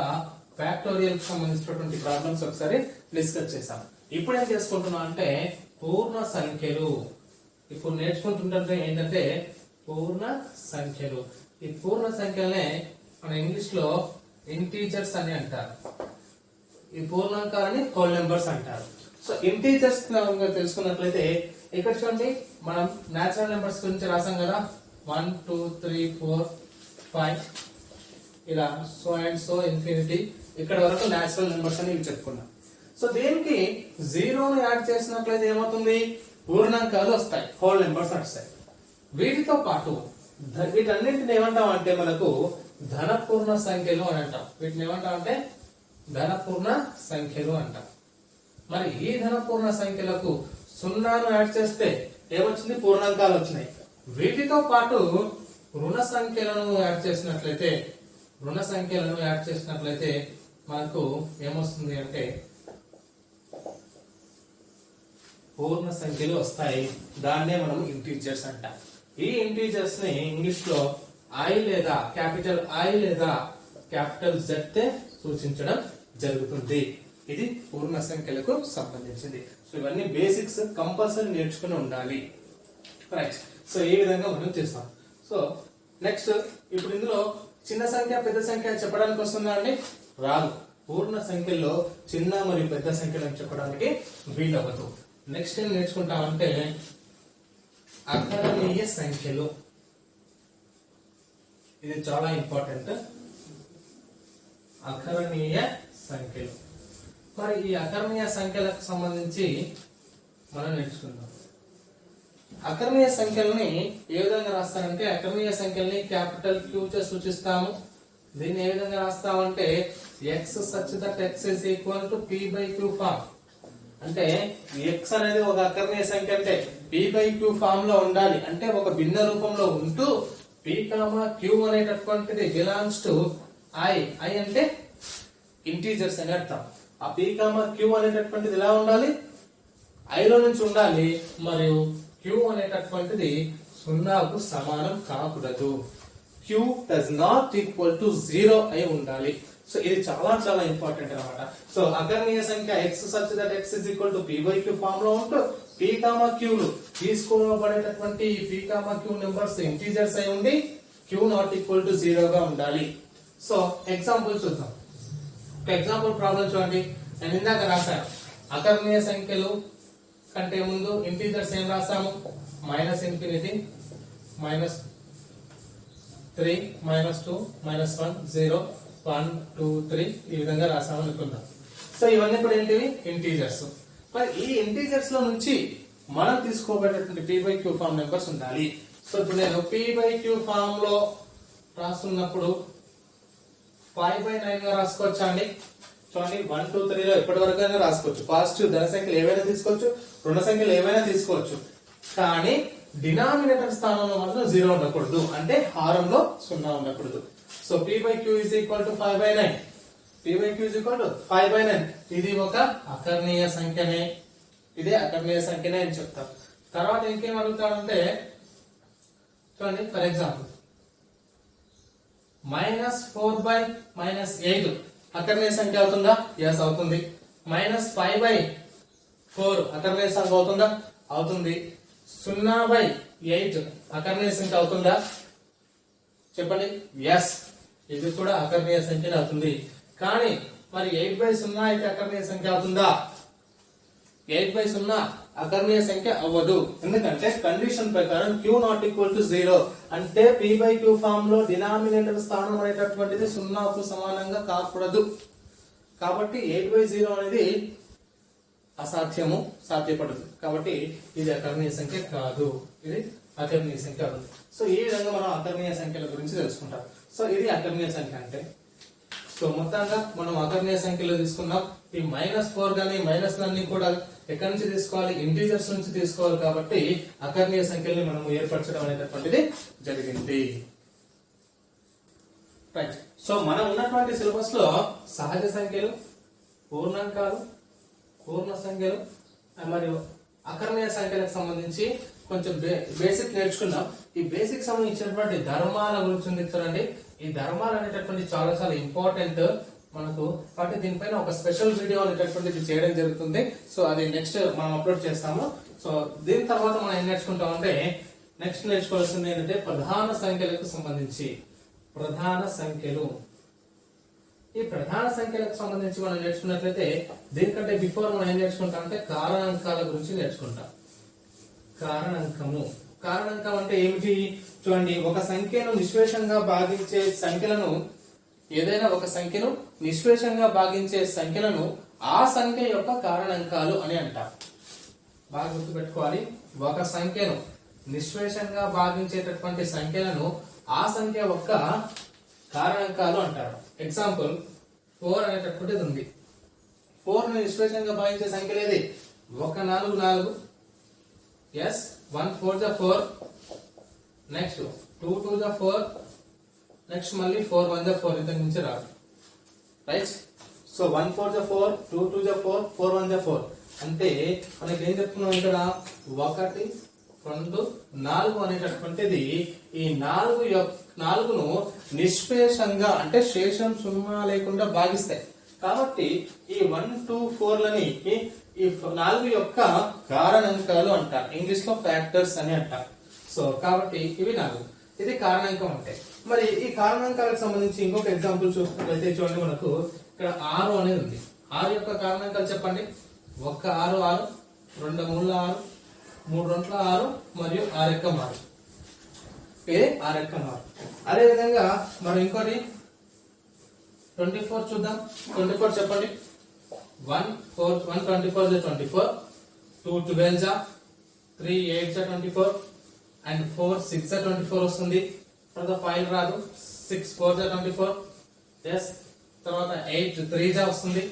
ఫ్యాక్టోరియల్ కి సంబంధించినటువంటి ప్రాబ్లమ్స్ ఒకసారి డిస్కస్ చేసాం. ఇప్పుడు ఏం చేసుకుంటున్నాం అంటే పూర్ణ సంఖ్యలు. ఇప్పుడు నేర్చుకుంటుంటే ఏంటంటే పూర్ణ సంఖ్యలు. ఈ పూర్ణ సంఖ్యలనే మన ఇంగ్లీష్ లో ఇంటీజర్స్ అని అంటారు, ఈ పూర్ణాంకాలని హోల్ నెంబర్స్ అంటారు. సో ఇంటీజర్స్ తెలుసుకున్నట్లయితే ఇక్కడ చూడండి, మనం నేచురల్ నెంబర్స్ గురించి రాసాం కదా, 1 2 3 4 5 ఇలా సో అండ్ సో ఇన్ఫినిటీ, ఇక్కడ వరకు నేచురల్ నెంబర్స్ అని చెప్పుకున్నాం. సో దీనికి 0ను యాడ్ చేసినట్లయితే ఏమవుతుంది? పూర్ణాంకాలు వస్తాయి, హోల్ నెంబర్స్ వస్తాయి. వీటితో పాటు వీటన్నింటిని ఏమంటాం అంటే మనకు ధన పూర్ణ సంఖ్యలు అని అంటాం. వీటిని ఏమంటాం అంటే ధన పూర్ణ సంఖ్యలు అంటాం. మరి ఈ ధన పూర్ణ సంఖ్యలకు సున్నాను యాడ్ చేస్తే ఏమొచ్చింది? పూర్ణాంకాలు వచ్చినాయి. వీటితో పాటు రుణ సంఖ్యలను యాడ్ చేసినట్లయితే మనకు ఏమొస్తుంది అంటే పూర్ణ సంఖ్యలు వస్తాయి. దాన్నే మనం ఇంటీజర్స్ అంటాం. ఈ ఇంటీజర్స్ ని ఇంగ్లీష్ లో ఐ లేదా క్యాపిటల్ ఐ లేదా క్యాపిటల్ జెడ్ తో సూచించడం జరుగుతుంది. ఇది పూర్ణ సంఖ్యలకు సంబంధించింది. సో ఇవన్నీ బేసిక్స్ కంపల్సరీ నేర్చుకుని ఉండాలి. రైట్. సో ఈ విధంగా మనం చేస్తాం. సో నెక్స్ట్ ఇప్పుడు ఇందులో చిన్న సంఖ్య పెద్ద సంఖ్య చెప్పడానికి వస్తుందా అండి? రాదు. పూర్ణ సంఖ్యలో చిన్న మరియు పెద్ద సంఖ్యలను చెప్పడానికి వీలవ్వదు. నెక్స్ట్ ఏం నేర్చుకుంటామంటే అకరణీయ సంఖ్యలు. ఇది చాలా ఇంపార్టెంట్. అకరణీయ సంఖ్యలు. మరి ఈ అకరణీయ సంఖ్యలకు సంబంధించి మనం నేర్చుకుందాం. అకరణీయ సంఖ్యల్ని ఏ విధంగా రాస్తారంటే అకరణీయ సంఖ్యల్ని క్యాపిటల్ క్యూ చే సూచిస్తాము. దీన్ని ఏ విధంగా రాస్తామంటే x such that x is equal to p by q form. అంటే x అనేది ఒక అకరణీయ సంఖ్య అంటే p by q ఫామ్ లో ఉండాలి. అంటే ఒక భిన్న రూపంలో ఉంటూ p, q అనేటటువంటిది బిలాంగ్స్ టు i. i అంటే ఇంటీజర్స్ అని అర్థం. ఆ p, q అనేటటువంటిది ఎలా ఉండాలి? i లో నుంచి ఉండాలి. మరియు q అనేటటువంటిది సున్నాకు సమానం కాకూడదు. q does not equal to 0 అయి ఉండాలి. సో ఇది చాలా చాలా ఇంపార్టెంట్ అన్నమాట. సో అకరణీయ సంఖ్య x such that x is equal to p by q form లో ఉంటూ p, q లు తీసుకోబడేటటువంటి p, q నెంబర్స్ ఇంటీజర్స్ అయి ఉండి q not equal to 0 గా ఉండాలి. సో ఎగ్జాంపుల్ చూద్దాం. ఒక ఎగ్జాంపుల్ ప్రాబ్లం చూడండి. నేను ఇందాక రాశాను అకరణీయ సంఖ్యలు కంటే ముందు ఇంటీజర్స్ ఏం రాసాము? -∞, -3, -2, -1, 0, 1, 2, 3 ఈ విధంగా రాసాము అనుకుందాం. సో ఇవన్నీ కూడా ఏంటివి? ఇంటీజర్స్. మరి ఈ ఇంటీజర్స్ లో నుంచి మనం తీసుకోబడేటువంటి p by q form numbers ఉండాలి. సో ఇప్పుడు నేను p by q ఫామ్ లో రాస్తున్నప్పుడు 5/9 గా రాసుకోవచ్చా అండి? చూడండి 1, 2, 3 లో ఎప్పటి వరకు అయినా రాసుకోవచ్చు. పాజిటివ్ ధన సంఖ్యలు ఏవైనా తీసుకోవచ్చు, రుణ సంఖ్యలు ఏవైనా తీసుకోవచ్చు. కానీ డినామినేటర్ స్థానంలో మాత్రం 0 ఉండకూడదు. అంటే హారంలో 0 ఉండకూడదు. So p by q is equal to 5/9. p by q is equal to 5/9. ఇది ఒక అకర్ణీయ సంఖ్యనే. ఇదే అకర్ణీయ సంఖ్యనే అని చెప్తాం. తర్వాత ఇంకేం అడుగుతాడంటే చూడండి ఫర్ ఎగ్జాంపుల్ -4/-8 అకర్ణీయ సంఖ్య అవుతుందా? yes అవుతుంది. -5/4 అకర్ణీయ సంఖ్య అవుతుందా? అవుతుంది. 0/8 అకర్ణీయ సంఖ్య అవుతుందా? చెప్పండి. yes ఇది కూడా అకర్ణీయ సంఖ్య అవుతుంది. కానీ మరి 8/0 అయితే అకర్ణీయ సంఖ్య అవుతుందా? 8/0 అకర్ణీయ సంఖ్య అవ్వదు. ఎందుకంటే కండిషన్ ప్రకారం q not equal to 0 అంటే p by q ఫామ్ లో డినామినేటర్ స్థానం అనేటటువంటిది 0 కు సమానంగా కాకూడదు. కాబట్టి 8/0 అనేది అసాధ్యము, సాధ్యపడదు. కాబట్టి ఇది అకర్ణీయ సంఖ్య కాదు. ఇది అకర్ణీయ సంఖ్య అవుతుంది. సో ఈ విధంగా మనం అకర్ణీయ సంఖ్యల గురించి తెలుసుకుంటాం. సో ఇది అకర్ణీయ సంఖ్య అంటే. సో మొత్తంగా మనం అకర్ణీయ సంఖ్యలో తీసుకున్నాం. ఈ -4 గానీ మైనస్లన్నీ కూడా ఎక్కడి నుంచి తీసుకోవాలి? ఇంటీజర్స్ నుంచి తీసుకోవాలి. కాబట్టి అకర్ణీయ సంఖ్యల్ని మనం ఏర్పరచడం అనేటటువంటిది జరిగింది. రైట్. సో మనం ఉన్నటువంటి సిలబస్ లో సహజ సంఖ్యలు, పూర్ణాంకాలు, పూర్ణ సంఖ్యలు మరియు అకర్ణీయ సంఖ్యలకు సంబంధించి కొంచెం బేసిక్ నేర్చుకున్నాం. ఈ బేసిక్ సంబంధించినటువంటి ధర్మాల గురించి ఉంది చూడండి. ఈ ధర్మాలు అనేటటువంటి చాలా చాలా ఇంపార్టెంట్ మనకు. కాబట్టి దీనిపైన ఒక స్పెషల్ వీడియో అనేటటువంటిది చేయడం జరుగుతుంది. సో అది నెక్స్ట్ మనం అప్లోడ్ చేస్తాము. సో దీని తర్వాత మనం ఏం నేర్చుకుంటామంటే నెక్స్ట్ నేర్చుకోవాల్సింది ఏంటంటే ప్రధాన సంఖ్యలకు సంబంధించి. ప్రధాన సంఖ్యలు, ఈ ప్రధాన సంఖ్యలకు సంబంధించి మనం నేర్చుకున్నట్లయితే దీనికంటే బిఫోర్ మనం ఏం నేర్చుకుంటాం అంటే కారణాంకాల గురించి నేర్చుకుంటాం. కారణాంకము, కారణాంకం అంటే ఏమిటి? చూడండి, ఒక సంఖ్యను నిష్పేషంగా భాగించే సంఖ్యలను, ఏదైనా ఒక సంఖ్యను నిష్పేషంగా భాగించే సంఖ్యలను ఆ సంఖ్య యొక్క కారణాంకాలు అని అంటాం. బాగా గుర్తుపెట్టుకోవాలి. ఒక సంఖ్యను నిష్పేషంగా భాగించేటటువంటి సంఖ్యలను ఆ సంఖ్య యొక్క కారణాంకాలు అంటారు. ఎగ్జాంపుల్ 4 అనేటటువంటిది ఉంది. 4 ను నిష్ప్రయోజనంగా భావించే సంఖ్య లేది. 1 4 4, yes, 1 4 the 4, next 2 2 the 4, next మళ్ళీ 4 1 the 4, ఇంతకు మించి రాదు. Right. So 1 4 the 4, 2 2 the 4, 4 1 the 4 అంటే మనకి ఏం చెప్తున్నాం ఇక్కడ 1 2 4 అనేటటువంటిది ఈ 4ను నిష్పేషంగా అంటే శేషం సున్నా లేకుండా భాగిస్తాయి. కాబట్టి ఈ 1 2 4 లని ఈ 4 యొక్క కారణాంకాలు అంటారు. ఇంగ్లీష్ లో ఫ్యాక్టర్స్ అని అంటారు. సో కాబట్టి ఇవి 4. ఇది కారణాంకం అంటే. మరి ఈ కారణాంకాలకు సంబంధించి ఇంకొక ఎగ్జాంపుల్ చూసుకున్నట్లయితే చూడండి, మనకు ఇక్కడ 6 అనేది ఉంది. 6 యొక్క కారణాంకాలు చెప్పండి. 1 6 6, 2 3 6, 3 2 6 మరియు 6 1 6. ఇది 6 1 6. అదే విధంగా మనం ఇంకోటి 24 చూద్దాం. 24 చెప్పండి. 1 24 24, 2 12, 3 8 24 అండ్ 4 6 24 వస్తుంది. తర్వాత 5 రాదు. 6 4 24, yes. తర్వాత 8 3 వస్తుంది.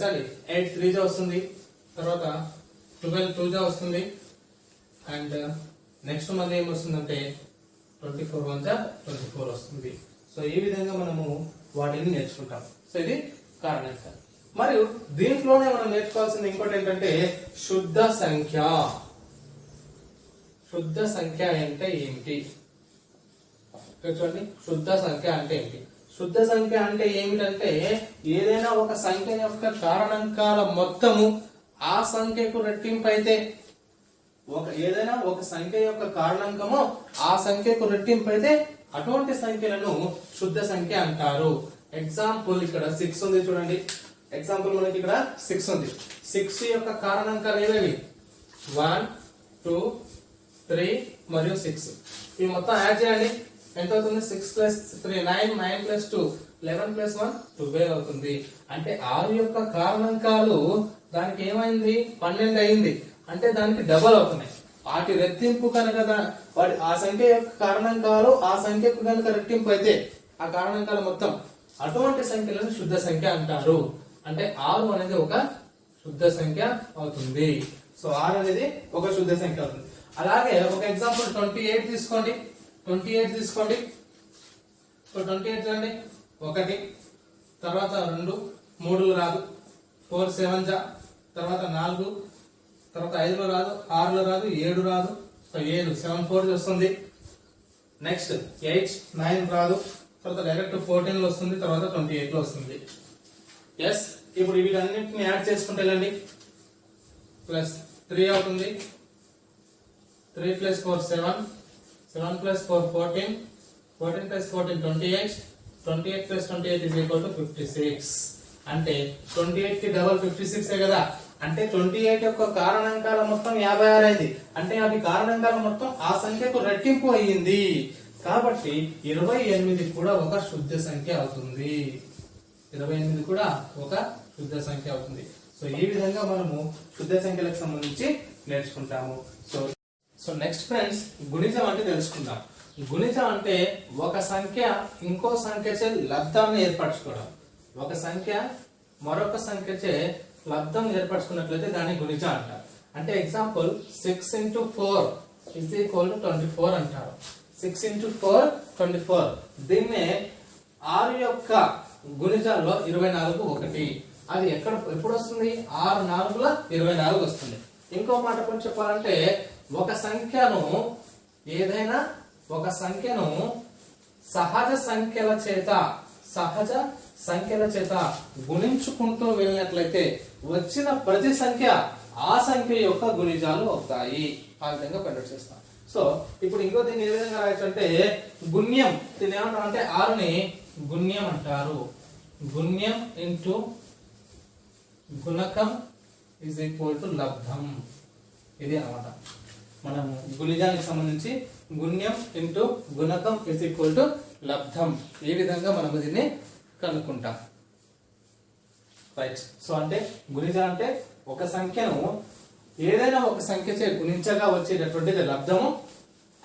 సారీ 8 3 వస్తుంది. తర్వాత 12 2 వస్తుంది. అండ్ నెక్స్ట్ మళ్ళీ ఏం వస్తుందంటే 24 1 24 వస్తుంది. సో ఈ విధంగా మనము వాటిని నేర్చుకుంటాం. సో ఇది కారణాంకాలు. మరియు దీంట్లోనే మనం నేర్చుకోవాల్సింది ఇంకోటి ఏంటంటే శుద్ధ సంఖ్య. శుద్ధ సంఖ్య అంటే ఏమిటి చూడండి. శుద్ధ సంఖ్య అంటే ఏంటి? శుద్ధ సంఖ్య అంటే ఏమిటంటే ఏదైనా ఒక సంఖ్య యొక్క కారణాంకాల మొత్తము ఆ సంఖ్యకు రెట్టింపు అయితే, ఏదైనా ఒక సంఖ్య యొక్క కారణాంకము ఆ సంఖ్యకు రెట్టింపు అయితే అటువంటి సంఖ్యలను శుద్ధ సంఖ్య అంటారు. ఎగ్జాంపుల్ ఇక్కడ 6 ఉంది చూడండి. ఎగ్జాంపుల్ మనకి ఇక్కడ 6 ఉంది. 6 యొక్క కారణాంకాలు ఏవేవి? 1 2 3 మరియు 6. ఇవి మొత్తం యాడ్ చేయండి. ఎంత అవుతుంది? 6 + 3 9, 9 + 2 11 + 1 12 అవుతుంది. అంటే 6 యొక్క కారణాంకాలు దానికి ఏమైంది? 12 అయింది. అంటే దానికి డబల్ అవుతున్నాయి. వాటి రెట్టింపు కనుక ఆ సంఖ్య యొక్క కారణాంకాలు ఆ సంఖ్యకు కనుక రెట్టింపు అయితే ఆ కారణాంకాలు మొత్తం అటువంటి సంఖ్యలను శుద్ధ సంఖ్య అంటారు. అంటే 6 అనేది ఒక శుద్ధ సంఖ్య అవుతుంది. సో 6 అనేది ఒక శుద్ధ సంఖ్య అవుతుంది. అలాగే ఒక ఎగ్జాంపుల్ 28 తీసుకోండి. 28 తీసుకోండి. సో 28 చూడండి. 1, తర్వాత 2 3 రాదు. 4 7, తర్వాత 4, తర్వాత 5 రాదు. 6 రాదు. 7 రాదు. సో 7 7 4 వస్తుంది. నెక్స్ట్ 8 9 రాదు. తర్వాత డైరెక్ట్ 14 వస్తుంది. తర్వాత 28 వస్తుంది. ఎస్. ఇప్పుడు వీటన్నిటిని యాడ్ చేసుకుంటే వెళ్ళండి. +3 అవుతుంది. 3 + 4 7, 7 + 4 14, 14 + 14 28, 28 + 28 = 56. అంటే 28 కి డబల్ 56 కదా. అంటే 28 యొక్క కారణాంకాల మొత్తం 56 అయింది. అంటే అవి కారణాంకాల మొత్తం ఆ సంఖ్యకు రెట్టింపు అయ్యింది. కాబట్టి 28 కూడా ఒక శుద్ధ సంఖ్య అవుతుంది. 28 కూడా ఒక శుద్ధ సంఖ్య అవుతుంది. సో ఈ విధంగా మనము శుద్ధ సంఖ్యలకు సంబంధించి నేర్చుకుంటాము. సో నెక్స్ట్ ఫ్రెండ్స్, గుణిజం అంటే తెలుసుకుందాం. గుణిజం అంటే ఒక సంఖ్య ఇంకో సంఖ్యచే లబ్ధాన్ని ఏర్పరచుకోవడం. ఒక సంఖ్య మరొక సంఖ్యచే లబ్ధం ఏర్పరచుకున్నట్లయితే దాన్ని గుణిజం అంటారు. అంటే ఎగ్జాంపుల్ 6 × 4 = 24 అంటారు. 6 × 4 24. దీన్నే 6 యొక్క గుణిజాల్లో 24 1. అది ఎప్పుడు వస్తుంది? 6 4ల 24 వస్తుంది. ఇంకో మాట కొంచెం చెప్పాలంటే ఒక సంఖ్యను ఏదైనా ఒక సంఖ్యను సహజ సంఖ్యల చేత గుణించుకుంటూ వెళ్ళినట్లయితే వచ్చిన ప్రతి సంఖ్య ఆ సంఖ్య యొక్క గుణిజాలు అవుతాయి. ఆ విధంగా కండక్ట్ చేస్తాం. సో ఇప్పుడు ఇంకో దీన్ని ఏ విధంగా రాయొచ్చు అంటే గుణ్యం. దీన్ని ఏమంటారు అంటే 6ని గుణ్యం అంటారు. గుణ్యం ఇంటూ గుణకం = లబ్ధం. ఇది అన్నమాట. మనం గుణిజానికి సంబంధించి గుణ్యం ఇంటూ గుణకం = లబ్ధం. ఈ విధంగా మనం దీన్ని కనుక్కుంటాం. రైట్. సో అంటే గుణిజం అంటే ఒక సంఖ్యను ఏదైనా ఒక సంఖ్యచే గుణించగా వచ్చేటటువంటిది లబ్ధము.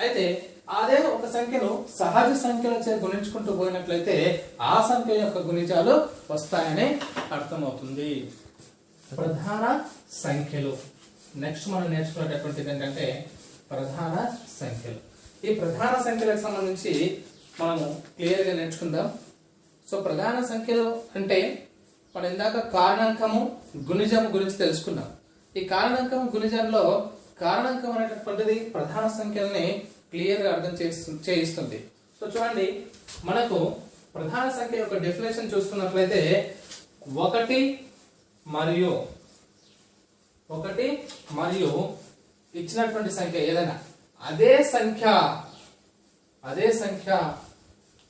అయితే అదే ఒక సంఖ్యను సహజ సంఖ్యలచే గుణించుకుంటూ పోయినట్లయితే ఆ సంఖ్య యొక్క గుణిజాలు వస్తాయని అర్థమవుతుంది. ప్రధాన సంఖ్యలు. నెక్స్ట్ మనం నేర్చుకునేటటువంటిది ఏంటంటే ప్రధాన సంఖ్యలు. ఈ ప్రధాన సంఖ్యలకు సంబంధించి మనము క్లియర్ గా నేర్చుకుందాం. సో ప్రధాన సంఖ్యలు అంటే మనం ఇందాక కారణాంకము గుణిజము గురించి తెలుసుకున్నాం. ఈ కారణాంకం గుణిజంలో కారణాంకం అనేటటువంటిది ప్రధాన సంఖ్యల్ని క్లియర్ గా అర్థం చేయిస్తుంది. సో చూడండి, మనకు ప్రధాన సంఖ్య యొక్క డెఫినేషన్ చూసుకున్నట్లయితే ఒకటి మరియు ఇచ్చినటువంటి సంఖ్య ఏదైనా అదే సంఖ్య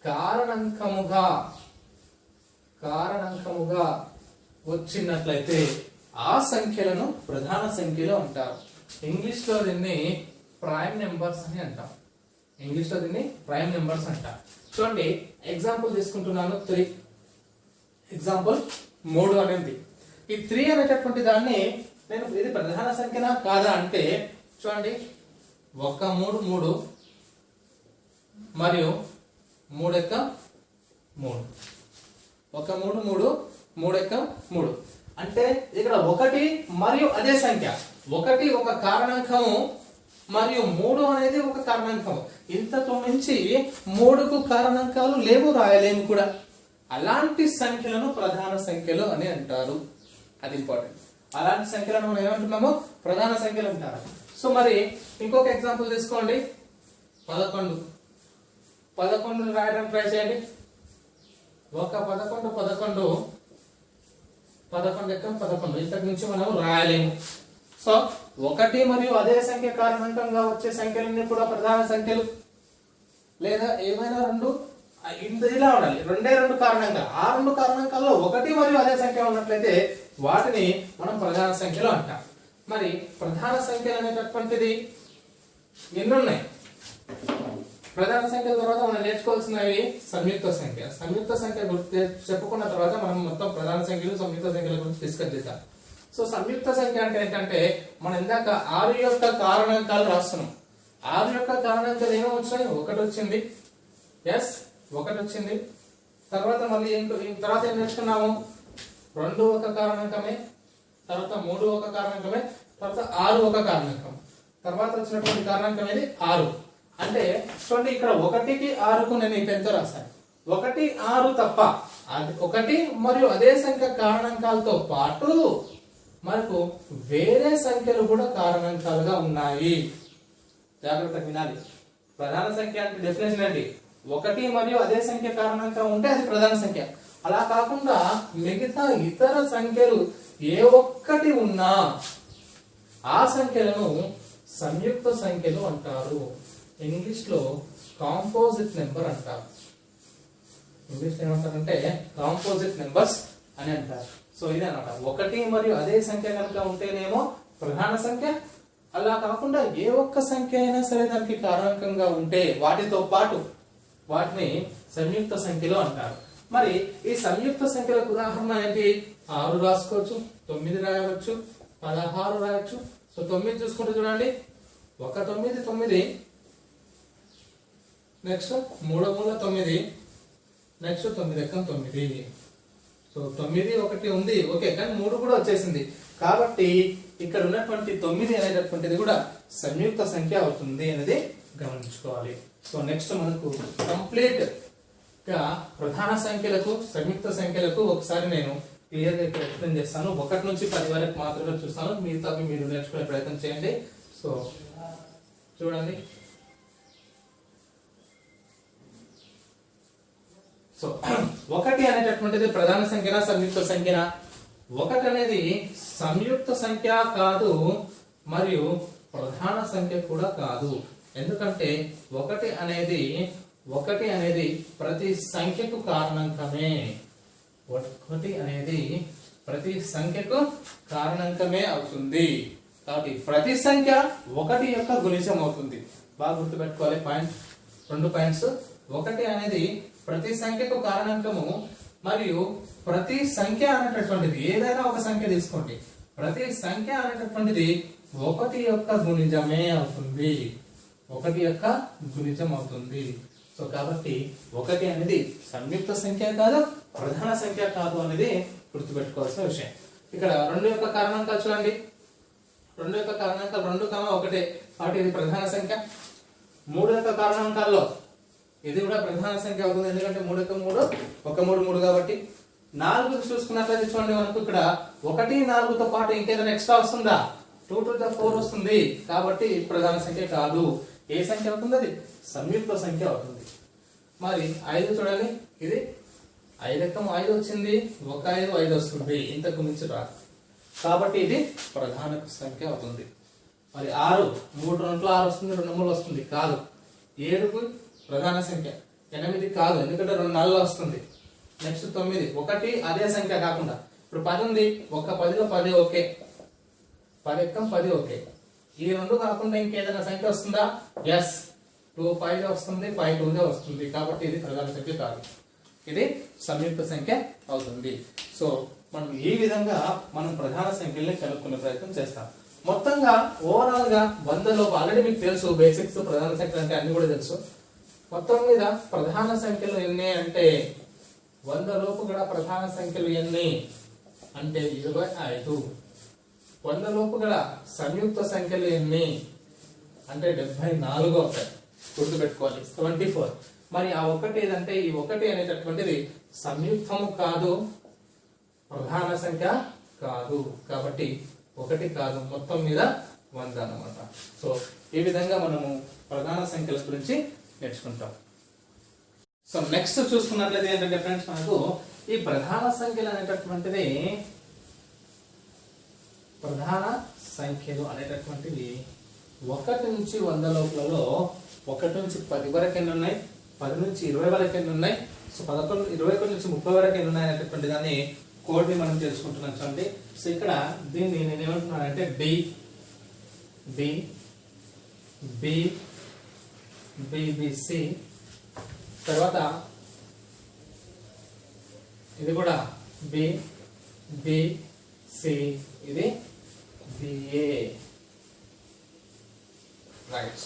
కారణాంకముగా వచ్చినట్లయితే ఆ సంఖ్యలను ప్రధాన సంఖ్యలు అంటారు. ఇంగ్లీష్ లో దీన్ని ప్రైమ్ నెంబర్స్ అని అంటాం. చూడండి, ఎగ్జాంపుల్ తీసుకుంటున్నాను. 3 ఎగ్జాంపుల్ 3 అనేది. ఈ 3 అనేటటువంటి దాన్ని నేను ఇది ప్రధాన సంఖ్యనా కాదా అంటే చూడండి, 1 3 3 మరియు 3 1 3. 1 3 3 3 1 3 అంటే ఇక్కడ 1 మరియు అదే సంఖ్య. 1 ఒక కారణాంకము మరియు 3 అనేది ఒక కారణాంకం. ఇంతకు మించి 3కు కారణాంకాలు లేవు, రాయలేము కూడా. అలాంటి సంఖ్యలను ప్రధాన సంఖ్యలు అని అంటారు. అది ఇంపార్టెంట్. అలాంటి సంఖ్యలను మనం ఏమంటున్నాము? ప్రధాన సంఖ్యలు అంటారు. సో మరి ఇంకొక ఎగ్జాంపుల్ తీసుకోండి. 11 రాయడం ట్రై చేయండి. 1 11 11 11 11 ఇంతకు మించి మనం రాయలేము. సో 1 మరియు అదే సంఖ్య కారణాంకంగా వచ్చే సంఖ్యలన్నీ కూడా ప్రధాన సంఖ్యలు. లేదా ఏమైనా ఇలా ఉండాలి, 2 కారణంగా. ఆ 2 కారణాంకాల్లో 1 మరియు అదే సంఖ్య ఉన్నట్లయితే వాటిని మనం ప్రధాన సంఖ్యలు అంటాం. మరి ప్రధాన సంఖ్యలు అనేటటువంటిది ఎన్ని ఉన్నాయి? ప్రధాన సంఖ్యల తర్వాత మనం నేర్చుకోవాల్సినవి సంయుక్త సంఖ్య గుర్తు చెప్పుకున్న తర్వాత మనం మొత్తం ప్రధాన సంఖ్యలు సంయుక్త సంఖ్యల గురించి డిస్కస్ చేద్దాం. సో సంయుక్త సంఖ్య అంటే ఏంటంటే మనం ఇందాక 6 యొక్క కారణాంకాలు రాస్తున్నాం. 6 యొక్క కారణాంకాలు ఏమో వచ్చాయి? 1 వచ్చింది. ఎస్, 1 వచ్చింది. తర్వాత మళ్ళీ తర్వాత ఏం నేర్చుకున్నాము? 2 ఒక కారణాంకమే, తర్వాత 3 ఒక కారణాంకమే, తర్వాత 6 ఒక కారణాంకం. తర్వాత వచ్చినటువంటి కారణాంకం ఏది? 6. అంటే చూడండి, ఇక్కడ 1కి 6కు నేను ఈ పెన్తో రాశాను. 1 6 తప్ప 1 మరియు అదే సంఖ్య కారణాంకాలతో పాటు మనకు వేరే సంఖ్యలు కూడా కారణాంకాలుగా ఉన్నాయి. జాగ్రత్తగా వినాలి. ప్రధాన సంఖ్య అంటే డెఫినేషన్ ఏంటి? 1 మరియు అదే సంఖ్య కారణాంకం ఉంటే అది ప్రధాన సంఖ్య. అలా కాకుండా మిగతా ఇతర సంఖ్యలు ఏ ఒక్కటి ఉన్నా ఆ సంఖ్యలను సంయుక్త సంఖ్యలు అంటారు. ఇంగ్లీష్ లో కాంపోజిట్ నెంబర్ అంటారు. ఇంగ్లీష్ ఏమంటారంటే కాంపోజిట్ నెంబర్స్ అని అంటారు. సో ఇది అన్నమాట. 1 మరియు అదే సంఖ్య కనుక ఉంటేనేమో ప్రధాన సంఖ్య. అలా కాకుండా ఏ ఒక్క సంఖ్య అయినా సరే దానికి కారణాంకంగా ఉంటే వాటితో పాటు వాటిని సంయుక్త సంఖ్యలు అంటారు. మరి ఈ సంయుక్త సంఖ్యలకు ఉదాహరణ ఏంటి? 6 రాసుకోవచ్చు, 9 రాయవచ్చు, 16 రాయవచ్చు. సో 9 చూసుకుంటే చూడండి, 1 9 9, నెక్స్ట్ 3 3 9, నెక్స్ట్ 9 9. సో 9 1 ఉంది, ఓకే, కానీ 3 కూడా వచ్చేసింది. కాబట్టి ఇక్కడ ఉన్నటువంటి 9 అనేటటువంటిది కూడా సంయుక్త సంఖ్య అవుతుంది అనేది గమనించుకోవాలి. సో నెక్స్ట్ మనకు కంప్లీట్ గా ప్రధాన సంఖ్యలకు సంయుక్త సంఖ్యలకు ఒకసారి నేను క్లియర్ గా ఎక్స్ప్లెయిన్ చేస్తాను. 1 నుంచి 10 వరకు మాత్రమే చూస్తాను, మిగతావి మీరు నేర్చుకునే ప్రయత్నం చేయండి. సో చూడండి, సో 1 అనేటటువంటిది ప్రధాన సంఖ్యనా సంయుక్త సంఖ్యనా? 1 అనేది సంయుక్త సంఖ్య కాదు మరియు ప్రధాన సంఖ్య కూడా కాదు. ఎందుకంటే 1 అనేది ప్రతి సంఖ్యకు కారణాంకమే. 1 అనేది ప్రతి సంఖ్యకు కారణాంకమే అవుతుంది. కాబట్టి ప్రతి సంఖ్య 1 యొక్క గుణిజం అవుతుంది. బాగా గుర్తుపెట్టుకోవాలి. 2 పాయింట్స్. 1 అనేది ప్రతి సంఖ్యకు కారణాంకము మరియు ప్రతి సంఖ్య అనేటటువంటిది ఏదైనా ఒక సంఖ్య తీసుకోండి, ప్రతి సంఖ్య అనేటటువంటిది 1 యొక్క గుణిజమే అవుతుంది. 1 యొక్క గుణిజం అవుతుంది. సో కాబట్టి 1 అనేది సంయుక్త సంఖ్య కాదు, ప్రధాన సంఖ్య కాదు అనేది గుర్తుపెట్టుకోవాల్సిన విషయం. ఇక్కడ 2 యొక్క కారణాంకాలు చూడండి. 2 యొక్క కారణాంకాలు 2, 1 కాబట్టి ఇది ప్రధాన సంఖ్య. 3 యొక్క కారణాంకాల్లో ఇది కూడా ప్రధాన సంఖ్య అవుతుంది, ఎందుకంటే 3 యొక్క 3 1 3 3 కాబట్టి. 4 చూసుకున్నట్లయితే చూడండి, మనకు ఇక్కడ 1 4తో పాటు ఇంకేదైనా ఎక్స్ట్రా వస్తుందా? 2 to the 4 వస్తుంది, కాబట్టి ప్రధాన సంఖ్య కాదు. ఏ సంఖ్య అవుతుంది? అది సంయుక్త సంఖ్య అవుతుంది. మరి 5 చూడండి, ఇది 5 ఎక్కం 5 వచ్చింది, 1 5 5 వస్తుంది, ఇంతకు మించి రాదు, కాబట్టి ఇది ప్రధాన సంఖ్య అవుతుంది. మరి 6 3 2 6 వస్తుంది, 2 3 వస్తుంది, కాదు. 7 ప్రధాన సంఖ్య. 8 కాదు, ఎందుకంటే 2 4 వస్తుంది. నెక్స్ట్ 9 1 అదే సంఖ్య కాకుండా ఇప్పుడు 10 ఉంది, 1 10లో 10 ఓకే, 10 ఎక్కం 10 ఓకే. ఈ 2 కాకుండా ఇంకేదైనా సంఖ్య వస్తుందా? ఎస్, 2 5 వస్తుంది, 5 2 వస్తుంది, కాబట్టి ఇది ప్రధాన సంఖ్య కాదు, ఇది సంయుక్త సంఖ్య అవుతుంది. సో మనం ఈ విధంగా మనం ప్రధాన సంఖ్యల్ని కనుక్కునే ప్రయత్నం చేస్తాం. మొత్తంగా ఓవరాల్ గా 100 లోపు ఆల్రెడీ మీకు తెలుసు, బేసిక్స్ ప్రధాన సంఖ్యలు అంటే అన్ని కూడా తెలుసు. మొత్తం మీద ప్రధాన సంఖ్యలు ఎన్ని అంటే 100 లోపు కూడా ప్రధాన సంఖ్యలు ఎన్ని అంటే 25. 100 లోపు కూడా సంయుక్త సంఖ్యలు ఎన్ని అంటే 74 అవుతాయి, గుర్తుపెట్టుకోవాలి. 24. మరి ఆ 1 ఏదంటే ఈ 1 అనేటటువంటిది సంయుక్తము కాదు, ప్రధాన సంఖ్య కాదు, కాబట్టి 1 కాదు, మొత్తం మీద 100 అన్నమాట. సో ఈ విధంగా మనము ప్రధాన సంఖ్యల గురించి నేర్చుకుంటాం. సో నెక్స్ట్ చూసుకున్నట్లయితే ఏంటంటే ఫ్రెండ్స్, మనకు ఈ ప్రధాన సంఖ్యలు అనేటటువంటిది ప్రధాన సంఖ్యలు అనేటటువంటివి 1 నుంచి 100 లోపలలో 1 నుంచి 10 వరకు ఎన్ని ఉన్నాయి, 10 నుంచి 20 వరకు ఎన్ని ఉన్నాయి, సో 21 నుంచి 30 వరకు ఎన్ని ఉన్నాయి అనేటటువంటి దాన్ని కోడ్ని మనం తెలుసుకుంటున్నాం. చూడండి, సో ఇక్కడ దీన్ని నేను ఏమంటున్నానంటే డి బి బి బిబిసి, తర్వాత ఇది కూడా బి బి సి, ఇది బిఏ, రైట్.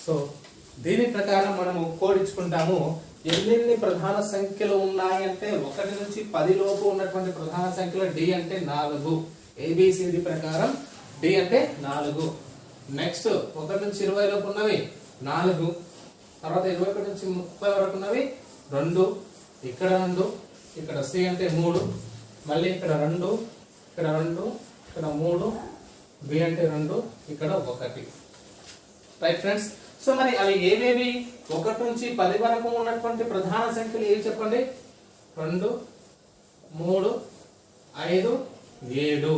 సో దీని ప్రకారం మనము కోడ్ ఇచ్చుకుంటాము. ఎన్ని ప్రధాన సంఖ్యలు ఉన్నాయంటే 1 నుంచి 10 లోపు ఉన్నటువంటి ప్రధాన సంఖ్యలు డి అంటే 4, ఏబిసిడి ప్రకారం డి అంటే 4. నెక్స్ట్ 1 నుంచి 20 లోపు ఉన్నవి 4, తర్వాత 21 నుంచి 30 వరకు ఉన్నవి 2, ఇక్కడ 2, ఇక్కడ సి అంటే 3, మళ్ళీ ఇక్కడ 2, ఇక్కడ 2, ఇక్కడ 3, బి అంటే 2, ఇక్కడ 1. Right friends. సో మరి అవి ఏవేవి? 1 నుంచి 10 వరకు ఉన్నటువంటి ప్రధాన సంఖ్యలు ఏవి చెప్పండి? 2 3 5 7,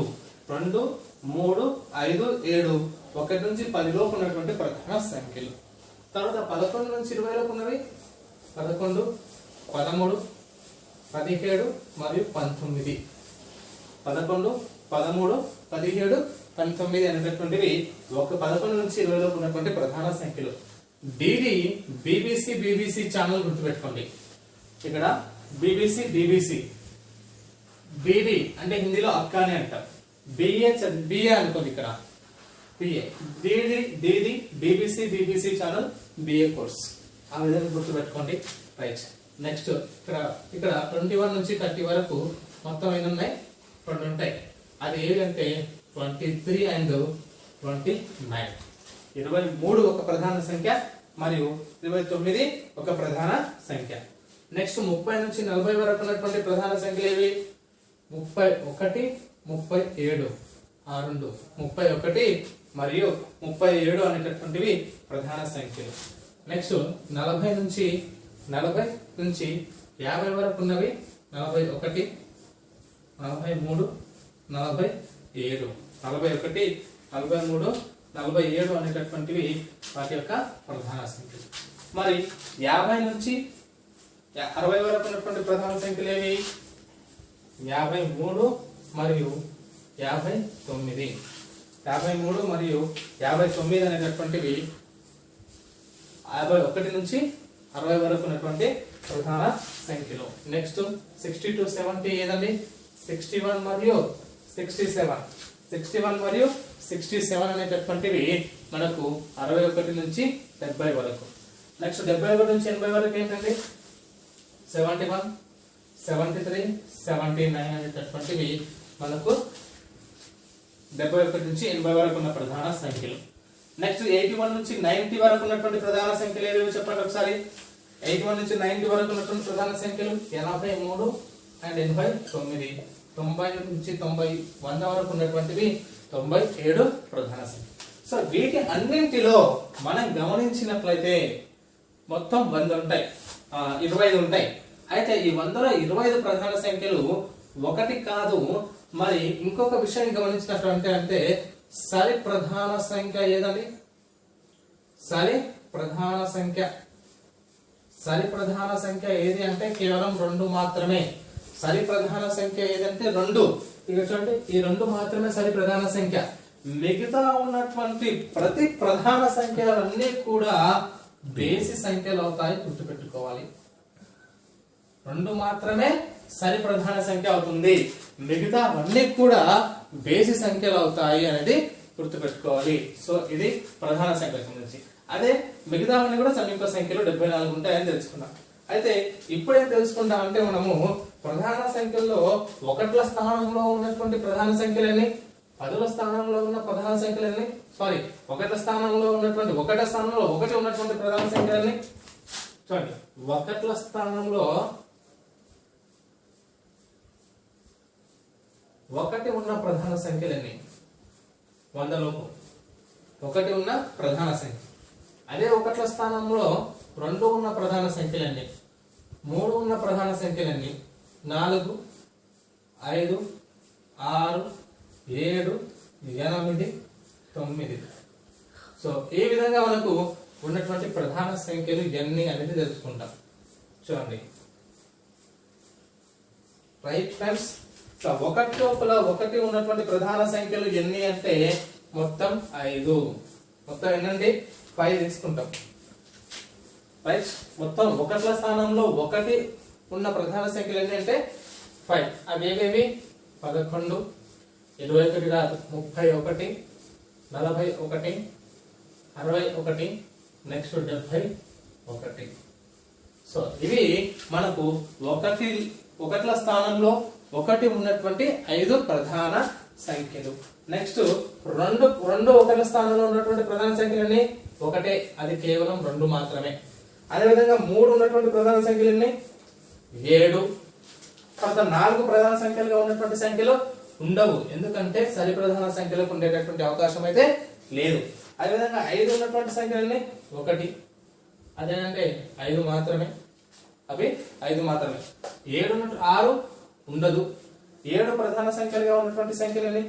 2 3 5 7, 1 నుంచి 10 లోపు ఉన్నటువంటి ప్రధాన సంఖ్యలు. తర్వాత 11 నుంచి 20 లోపు ఉన్నవి 11 13 17 మరియు 19. 11 13 17 19 అనేటటువంటివి 11 నుంచి 20 లోపు ఉన్నటువంటి ప్రధాన సంఖ్యలు. డిడి బీబీసీ ఛానల్ గుర్తుపెట్టుకోండి. ఇక్కడ బీబీసీ బీడి అంటే హిందీలో అక్క అని అంటారు, బిఏ అనుకోండి, ఇక్కడ BA DD BBC channel BA course, ఆ విధంగా గుర్తుపెట్టుకోండి. రైట్. నెక్స్ట్ ఇక్కడ 21 నుంచి 30 వరకు మొత్తం ఎన్ని ఉన్నాయి? 2 ఉంటాయి. అది ఏదంటే 23 and 29. 23 ఒక ప్రధాన సంఖ్య మరియు 29 ఒక ప్రధాన సంఖ్య. నెక్స్ట్ 30 నుంచి 40 వరకు ఉన్నటువంటి ప్రధాన సంఖ్యలు ఏవి? 31 37, 31 మరియు 37 అనేటటువంటివి ప్రధాన సంఖ్యలు. నెక్స్ట్ 40 నుంచి 50 వరకు ఉన్నవి 41 43 47, 41 43 47 అనేటటువంటివి వాటి యొక్క ప్రధాన సంఖ్యలు. మరి 50 నుంచి 60 వరకు ఉన్నటువంటి ప్రధాన సంఖ్యలు ఏవి? 53 మరియు 59. 53 మరియు 59 అనేటటువంటివి 51 నుంచి 60 వరకు ఉన్నటువంటి ప్రధాన సంఖ్యలు. నెక్స్ట్ 60 to 70 ఏదండి? 61 మరియు 67, 61 మరియు 67 అనేటటువంటివి మనకు 61 నుంచి 70 వరకు. నెక్స్ట్ 71 నుంచి 80 వరకు ఏంటండి 71, 73, 79 అనేటటువంటివి మనకు 71 నుంచి 80 వరకు ఉన్న ప్రధాన సంఖ్యలు. నెక్స్ట్ 81 నుంచి 90 వరకు ఉన్నటువంటి ప్రధాన సంఖ్యలు ఏవేవో చెప్పండి ఒకసారి. 81 నుంచి 90 వరకు ఉన్నటువంటి ప్రధాన సంఖ్యలు 83 అండ్ 89. 90 నుంచి 90 100 వరకు ఉన్నటువంటివి 97 ప్రధాన సంఖ్యలు. సో వీటి అన్నింటిలో మనం గమనించినట్లయితే మొత్తం 100 ఉంటాయి, 25 ఉంటాయి. అయితే ఈ 100లో 25 ప్రధాన సంఖ్యలు ఒకటి కాదు. మరి ఇంకొక విషయం గమనించినట్టు అంటే సరి ప్రధాన సంఖ్య ఏదండి? సరి ప్రధాన సంఖ్య ఏది అంటే కేవలం 2 మాత్రమే. సరి ప్రధాన సంఖ్య ఏదంటే 2. ఇక చూడండి, ఈ 2 మాత్రమే సరి ప్రధాన సంఖ్య. మిగతా ఉన్నటువంటి ప్రతి ప్రధాన సంఖ్యలన్నీ కూడా బేసి సంఖ్యలు అవుతాయి, గుర్తుపెట్టుకోవాలి. 2 మాత్రమే సరి ప్రధాన సంఖ్య అవుతుంది, మిగతా అన్ని కూడా బేసి సంఖ్యలు అవుతాయి అనేది గుర్తుపెట్టుకోవాలి. సో ఇది ప్రధాన సంఖ్య గురించి. అదే మిగతా అన్ని కూడా సమీప సంఖ్యలు 74 ఉంటాయని తెలుసుకున్నాం. అయితే ఇప్పుడేం తెలుసుకుంటాం అంటే మనము ప్రధాన సంఖ్యల్లో 1ల స్థానంలో ఉన్నటువంటి ప్రధాన సంఖ్యలన్నీ, 10ల స్థానంలో ఉన్న ప్రధాన సంఖ్యలన్నీ, 1ల స్థానంలో ఉన్నటువంటి 1వ స్థానంలో 1 ఉన్నటువంటి ప్రధాన సంఖ్యలన్నీ చూడండి. 1ల స్థానంలో 1 ఉన్న ప్రధాన సంఖ్యలన్నీ 100 లోపు 1 ఉన్న ప్రధాన సంఖ్య. అదే 1ల స్థానంలో 2 ఉన్న ప్రధాన సంఖ్యలన్నీ, 3 ఉన్న ప్రధాన సంఖ్యలన్నీ, 4, 5, 6, 7, 8, 9. సో ఈ విధంగా మనకు ఉన్నటువంటి ప్రధాన సంఖ్యలు ఎన్ని అనేది తెలుసుకుంటాం. చూడండి రైట్ ఫ్రెండ్స్. సో 1 లోపల 1 ఉన్నటువంటి ప్రధాన సంఖ్యలు ఎన్ని అంటే మొత్తం 5. మొత్తం ఎన్నండి 5 తీసుకుంటాం. రైట్. మొత్తం 1ల స్థానంలో 1 ఉన్న ప్రధాన సంఖ్యలు ఎన్ని అంటే 5. అవి ఏవేవి? 11, 21 కాదు, 31, 41, 61, నెక్స్ట్ 71. సో ఇవి మనకు 1ల స్థానంలో 1 ఉన్నటువంటి 5 ప్రధాన సంఖ్యలు. నెక్స్ట్ 2 1ల స్థానంలో ఉన్నటువంటి ప్రధాన సంఖ్యలన్నీ 1, అది కేవలం 2 మాత్రమే. అదేవిధంగా 3 ఉన్నటువంటి ప్రధాన సంఖ్యలన్నీ 7. తర్వాత 4 ప్రధాన సంఖ్యలుగా ఉన్నటువంటి సంఖ్యలు ఉండవు, ఎందుకంటే సరి ప్రధాన సంఖ్యలకు ఉండేటటువంటి అవకాశం అయితే లేదు. అదేవిధంగా 5 ఉన్నటువంటి సంఖ్యలన్నీ 1, అదేంటే 5 మాత్రమే, అవి 5 మాత్రమే. 6 ఉండదు. 7 ప్రధాన సంఖ్యలుగా ఉన్నటువంటి సంఖ్యలని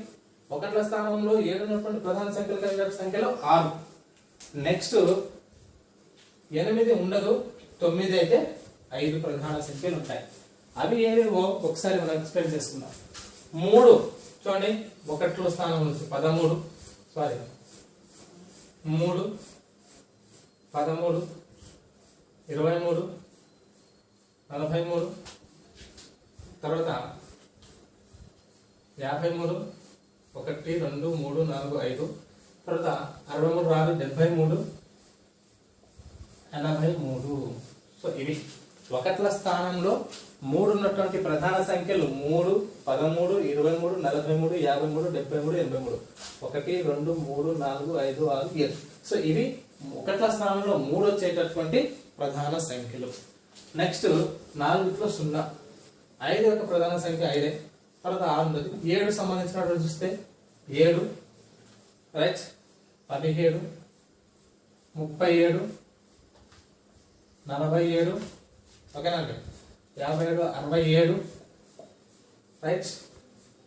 1ల స్థానంలో 7 ఉన్నటువంటి ప్రధాన సంఖ్యలు కలిగిన సంఖ్యలు 6. నెక్స్ట్ 8 ఉండదు, 9 అయితే 5 ప్రధాన సంఖ్యలు ఉంటాయి. అవి ఏవేవో ఒకసారి మనం ఎక్స్ప్లెయిన్ చేసుకుందాం. 3 చూడండి, 1ల స్థానం నుంచి 13, 3, 13, 23, 43, తర్వాత 53, 1, 2, 3, 4, 5, తర్వాత 63 రాదు, 73, 83. సో ఇవి 1ల స్థానంలో 3 ఉన్నటువంటి ప్రధాన సంఖ్యలు 3, 13, 23, 43, 53, 73, 83. 1, 2, 3, 4, 5, 6, 7. సో ఇవి 1ల స్థానంలో 3 వచ్చేటటువంటి ప్రధాన సంఖ్యలు. నెక్స్ట్ 4 0, 5 యొక్క ప్రధాన సంఖ్య 5. తర్వాత 6 ఉంది. 7 సంబంధించినటువంటి చూస్తే 7, రైట్, 17, 37, 47, ఓకేనండి, 57, 67, రైట్,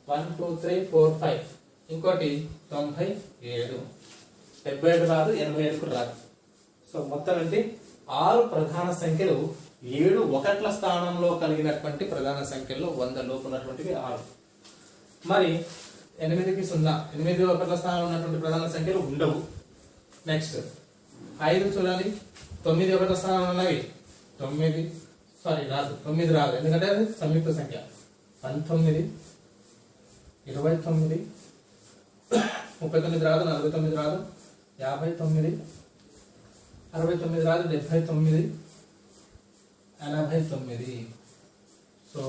1, 2, 3, 4, 5, ఇంకోటి 97. 77 రాదు, 87 రాదు. సో మొత్తం ఏంటి 6 ప్రధాన సంఖ్యలు. 7 1ల స్థానంలో కలిగినటువంటి ప్రధాన సంఖ్యల్లో 100 లోపు ఉన్నటువంటివి 6. మరి 8కి 0, 8 1ల స్థానంలో ఉన్నటువంటి ప్రధాన సంఖ్యలు ఉండవు. నెక్స్ట్ 5 చూడాలి, 9 1ల స్థానంలో ఉన్నవి 9, రాదు, 9 రాదు, ఎందుకంటే అది సంయుక్త సంఖ్య. 19, 29, 39 రాదు, 49 రాదు, 59, 69 రాదు, 79, 89. సో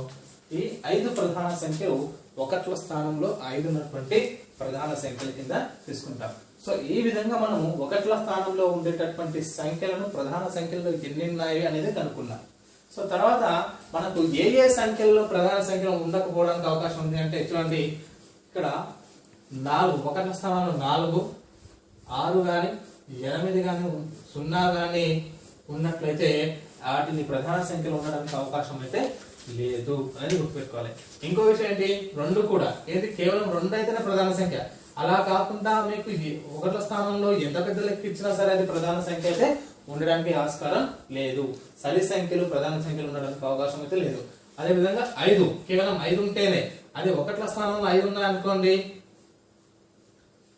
ఈ 5 ప్రధాన సంఖ్యలు ఒకట్ల స్థానంలో 5 ఉన్నటువంటి ప్రధాన సంఖ్యల కింద తీసుకుంటాం. సో ఈ విధంగా మనం ఒకట్ల స్థానంలో ఉండేటటువంటి సంఖ్యలను ప్రధాన సంఖ్యలు ఎన్ని ఉన్నాయి అనేది కనుక్కున్నాం. సో తర్వాత మనకు ఏ ఏ సంఖ్యల్లో ప్రధాన సంఖ్యలు ఉండకపోవడానికి అవకాశం ఉంది అంటే చూడండి, ఇక్కడ 4 ఒకట్ల స్థానంలో 4, 6 కానీ 8 కానీ 0 కానీ ఉన్నట్లయితే వాటిని ప్రధాన సంఖ్యలు ఉండడానికి అవకాశం అయితే లేదు అనేది గుర్తుపెట్టుకోవాలి. ఇంకో విషయం ఏంటి, 2 కూడా ఏది కేవలం 2 అయితేనే ప్రధాన సంఖ్య. అలా కాకుండా మీకు ఒకట్ల స్థానంలో ఎంత పెద్ద లెక్క ఇచ్చినా సరే అది ప్రధాన సంఖ్య అయితే ఉండడానికి ఆస్కారం లేదు. సరి సంఖ్యలు ప్రధాన సంఖ్యలు ఉండడానికి అవకాశం అయితే లేదు. అదే విధంగా 5 కేవలం 5 ఉంటేనే, అదే ఒకట్ల స్థానంలో 5 ఉన్నాయనుకోండి,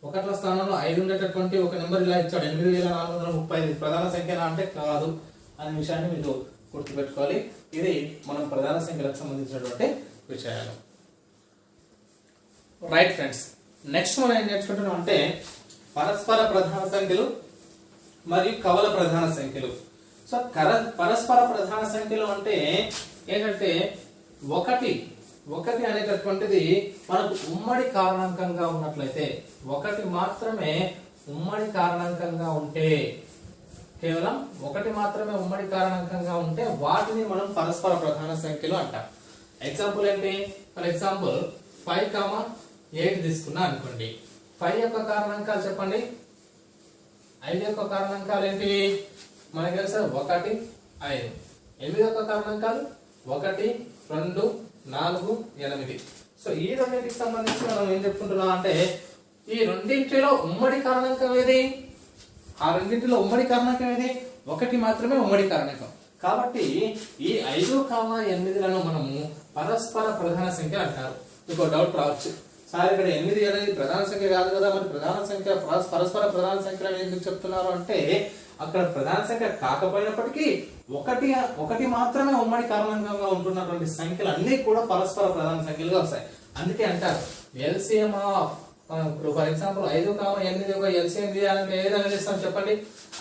ఒకట్ల స్థానంలో 5 ఉండేటటువంటి ఒక నెంబర్ ఇలా ఇచ్చాడు 8435 ప్రధాన సంఖ్య అంటే కాదు అనే విషయాన్ని మీరు గుర్తుపెట్టుకోవాలి. ఇది మనం ప్రధాన సంఖ్యలకు సంబంధించినటువంటి విషయాలు. రైట్ ఫ్రెండ్స్, నెక్స్ట్ మనం ఏం నేర్చుకుంటున్నాం అంటే పరస్పర ప్రధాన సంఖ్యలు మరియు కవల ప్రధాన సంఖ్యలు. సో పరస్పర ప్రధాన సంఖ్యలు అంటే ఏంటంటే ఒకటి అనేటటువంటిది మనకు ఉమ్మడి కారణాంకంగా ఉన్నట్లయితే, ఒకటి మాత్రమే ఉమ్మడి కారణాంకంగా ఉంటే, కేవలం ఒకటి మాత్రమే ఉమ్మడి కారణాంకంగా ఉంటే వాటిని మనం పరస్పర ప్రధాన సంఖ్యలు అంటాం. ఎగ్జాంపుల్ ఏంటి, ఫర్ ఎగ్జాంపుల్ 5, 8 తీసుకున్నా అనుకోండి. 5 యొక్క కారణాంకాలు చెప్పండి. 5 యొక్క కారణాంకాలు ఏంటి మనకి తెలుసా, 1, 5. 8 యొక్క కారణాంకాలు 1, 2, 4, 8. సో ఈ రెండింటికి సంబంధించి మనం ఏం చెప్పుకుంటున్నాం అంటే ఈ రెండింటిలో ఉమ్మడి కారణాంకం ఏది, ఆ రెండింటిలో ఉమ్మడి కారణాంకం ఏది, 1 మాత్రమే ఉమ్మడి కారణాంకం. కాబట్టి ఈ 5, 8లను మనము పరస్పర ప్రధాన సంఖ్య అంటారు. మీకు డౌట్ రావచ్చు, సార్ ఇక్కడ 8 అనేది ప్రధాన సంఖ్య కాదు కదా, మరి ప్రధాన సంఖ్య పరస్పర ప్రధాన సంఖ్యలు ఎందుకు చెప్తున్నారు అంటే అక్కడ ప్రధాన సంఖ్య కాకపోయినప్పటికీ ఒకటి మాత్రమే ఉమ్మడి కారణంగా ఉంటున్నటువంటి సంఖ్యలు అన్ని కూడా పరస్పర ప్రధాన సంఖ్యలుగా వస్తాయి. అందుకే అంటారు ఎల్సిఎం ఆఫ్, ఇప్పుడు ఫర్ ఎగ్జాంపుల్ 5, 8 యొక్క ఎల్సిఎం తీయాలంటే ఏ విధంగా చేస్తాం చెప్పండి.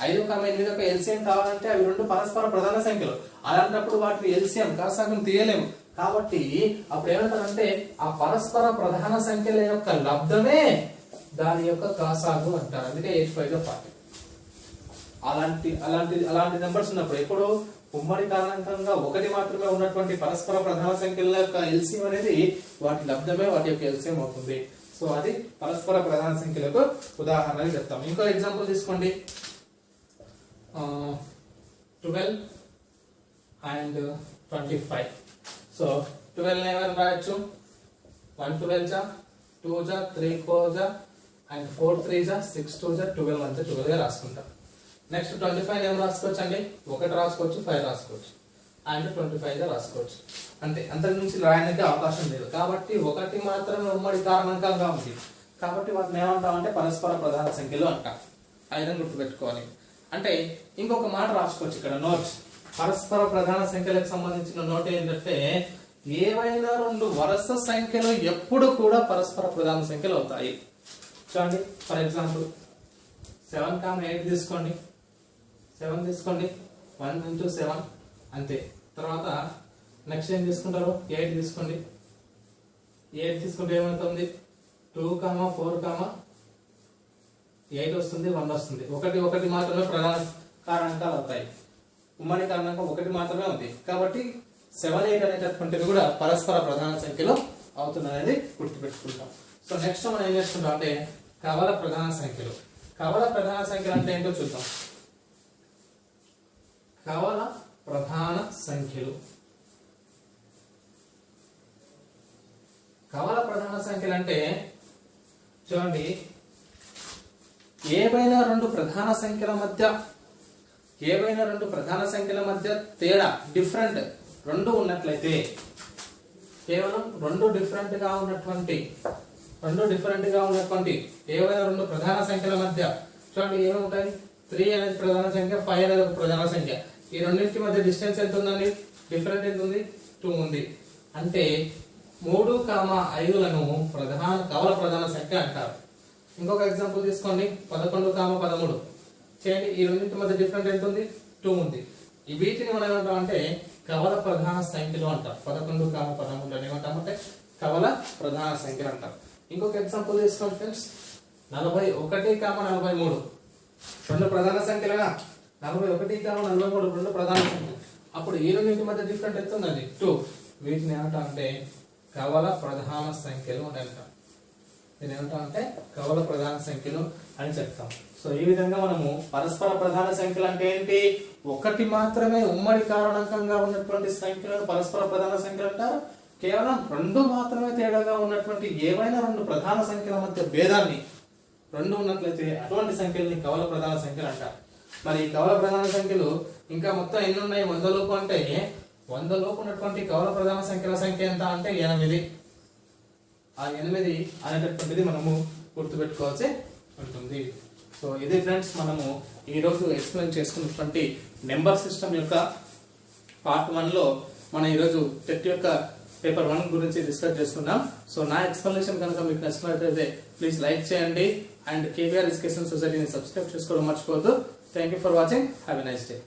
5, 8 యొక్క ఎల్సిఎం కావాలంటే అవి 2 పరస్పర ప్రధాన సంఖ్యలు. అలాంటప్పుడు వాటిని ఎల్సిఎం కాసాగం తీయలేము. కాబట్టి అప్పుడు ఏమంటారంటే ఆ పరస్పర ప్రధాన సంఖ్యల యొక్క లబ్ధమే దాని యొక్క కాసాగు అంటారు. అందుకే 8×5 40. అలాంటి నెంబర్స్ ఉన్నప్పుడు ఎప్పుడు ఉమ్మడి కారణాంకంగా 1 మాత్రమే ఉన్నటువంటి పరస్పర ప్రధాన సంఖ్యల యొక్క ఎల్సిఎం అనేది వాటి లబ్ధమే వాటి యొక్క ఎల్సిఎం అవుతుంది. సో అది పరస్పర ప్రధాన సంఖ్యలకు ఉదాహరణగా చెప్తాం. ఇంకో ఎగ్జాంపుల్ తీసుకోండి, 12 and 25. సో 12 ఏమైనా రాయొచ్చు, 1 12 2 3 4 and 4 3 6 2 12 అంటే 12 గా రాసుకుంటాం. నెక్స్ట్ 25 ఏం రాసుకోవచ్చు అండి, 1 రాసుకోవచ్చు, 5 రాసుకోవచ్చు అండ్ 25 గా రాసుకోవచ్చు. అంతే, అంతకు మించి రాయడానికి అవకాశం లేదు. కాబట్టి 1 మాత్రమే ఉమ్మడి కారణాంకంగా ఉంది. కాబట్టి వాటిని ఏమంటామంటే పరస్పర ప్రధాన సంఖ్యలు అంటాం. అయినా గుర్తుపెట్టుకోవాలి. అంటే ఇంకొక మాట రాసుకోవచ్చు ఇక్కడ నోట్, పరస్పర ప్రధాన సంఖ్యలకు సంబంధించిన నోట్ ఏంటంటే ఏవైనా 2 వరుస సంఖ్యలు ఎప్పుడు కూడా పరస్పర ప్రధాన సంఖ్యలు అవుతాయి. చూడండి, ఫర్ ఎగ్జాంపుల్ 7, 8 తీసుకోండి. 7 తీసుకోండి, 1 into 7 అంతే. తర్వాత నెక్స్ట్ ఏం తీసుకుంటారు, 8 తీసుకోండి. 8 తీసుకుంటే ఏమవుతుంది, 2, 4, 8 వస్తుంది, 1 వస్తుంది. ఒకటి మాత్రమే ప్రధాన కారణాంకాలు అవుతాయి. ఉమ్మడి కారణాంకం 1 మాత్రమే ఉంది. కాబట్టి 7, 8 అనేటటువంటిది కూడా పరస్పర ప్రధాన సంఖ్యలో అవుతుందనేది గుర్తుపెట్టుకుంటాం. సో నెక్స్ట్ మనం ఏం చేసుకుంటాం అంటే కవల ప్రధాన సంఖ్యలు. కవల ప్రధాన సంఖ్యలు అంటే ఏంటో చూద్దాం. కవల ప్రధాన సంఖ్యలు, కవల ప్రధాన సంఖ్యలు అంటే చూడండి, ఏవైనా 2 ప్రధాన సంఖ్యల మధ్య తేడా డిఫరెంట్ 2 ఉన్నట్లయితే, కేవలం 2 డిఫరెంట్ గా ఉన్నటువంటి ఏవైనా 2 ప్రధాన సంఖ్యల మధ్య చూడండి ఏముంటుంది, 3 అనేది ప్రధాన సంఖ్య, 5 అనేది ఒక ప్రధాన సంఖ్య. ఈ రెండింటి మధ్య డిస్టెన్స్ ఎంత ఉందండి, డిఫరెంట్ ఎంత ఉంది, 2 ఉంది. అంటే 3, 5లను కవల ప్రధాన సంఖ్య అంటారు. ఇంకొక ఎగ్జాంపుల్ తీసుకోండి 11, 13 చేయండి. ఈ రెండింటి మధ్య డిఫరెంట్ ఎంత ఉంది? 2 ఉంది. ఈ వీటిని మనం ఏమంటాం అంటే కవల ప్రధాన సంఖ్యలు అంటాం. 11, 13 ఏమంటామంటే కవల ప్రధాన సంఖ్యలు అంటాం. ఇంకొక ఎగ్జాంపుల్ తీసుకోండి ఫ్రెండ్స్, 41, 43 రెండు ప్రధాన సంఖ్యలేనా? 41, 43 రెండు ప్రధాన సంఖ్యలు. అప్పుడు ఈ రెండింటి మధ్య డిఫరెంట్ ఎంత ఉంది? 2. వీటిని ఏమంటాం అంటే కవల ప్రధాన సంఖ్యలు అని అంటాం. దీని ఏమంటాం అంటే కవల ప్రధాన సంఖ్యలు అని చెప్తాం. సో ఈ విధంగా మనము పరస్పర ప్రధాన సంఖ్యలు అంటే ఏంటి? ఒకటి మాత్రమే ఉమ్మడి కారణాంకంగా ఉన్నటువంటి సంఖ్యలను పరస్పర ప్రధాన సంఖ్యలు అంటారు. కేవలం 2 మాత్రమే తేడాగా ఉన్నటువంటి ఏవైనా 2 ప్రధాన సంఖ్యల మధ్య భేదాన్ని 2 ఉన్నట్లయితే అటువంటి సంఖ్యల్ని కవల ప్రధాన సంఖ్యలు అంటారు. మరి ఈ కవల ప్రధాన సంఖ్యలు ఇంకా మొత్తం ఎన్ని ఉన్నాయి? 100 లోపు అంటే 100 లోపు ఉన్నటువంటి కవల ప్రధాన సంఖ్యల సంఖ్య ఎంత అంటే 8. ఆ 8 అనేటటువంటిది మనము గుర్తుపెట్టుకోవాల్సి ఉంటుంది. సో ఇది ఫ్రెండ్స్ మనము ఈరోజు ఎక్స్ప్లెయిన్ చేసుకున్నటువంటి నెంబర్ సిస్టమ్ యొక్క పార్ట్ 1లో మనం ఈరోజు టెట్ యొక్క పేపర్ 1 గురించి డిస్కస్ చేసుకున్నాం. సో నా ఎక్స్ప్లెనేషన్ కనుక మీకు నచ్చినట్లయితే ప్లీజ్ లైక్ చేయండి అండ్ కేవీఆర్ ఎడ్యుకేషన్ సొసైటీని సబ్స్క్రైబ్ చేసుకోవడం మర్చిపోవద్దు. Thank you for watching. Have a nice day.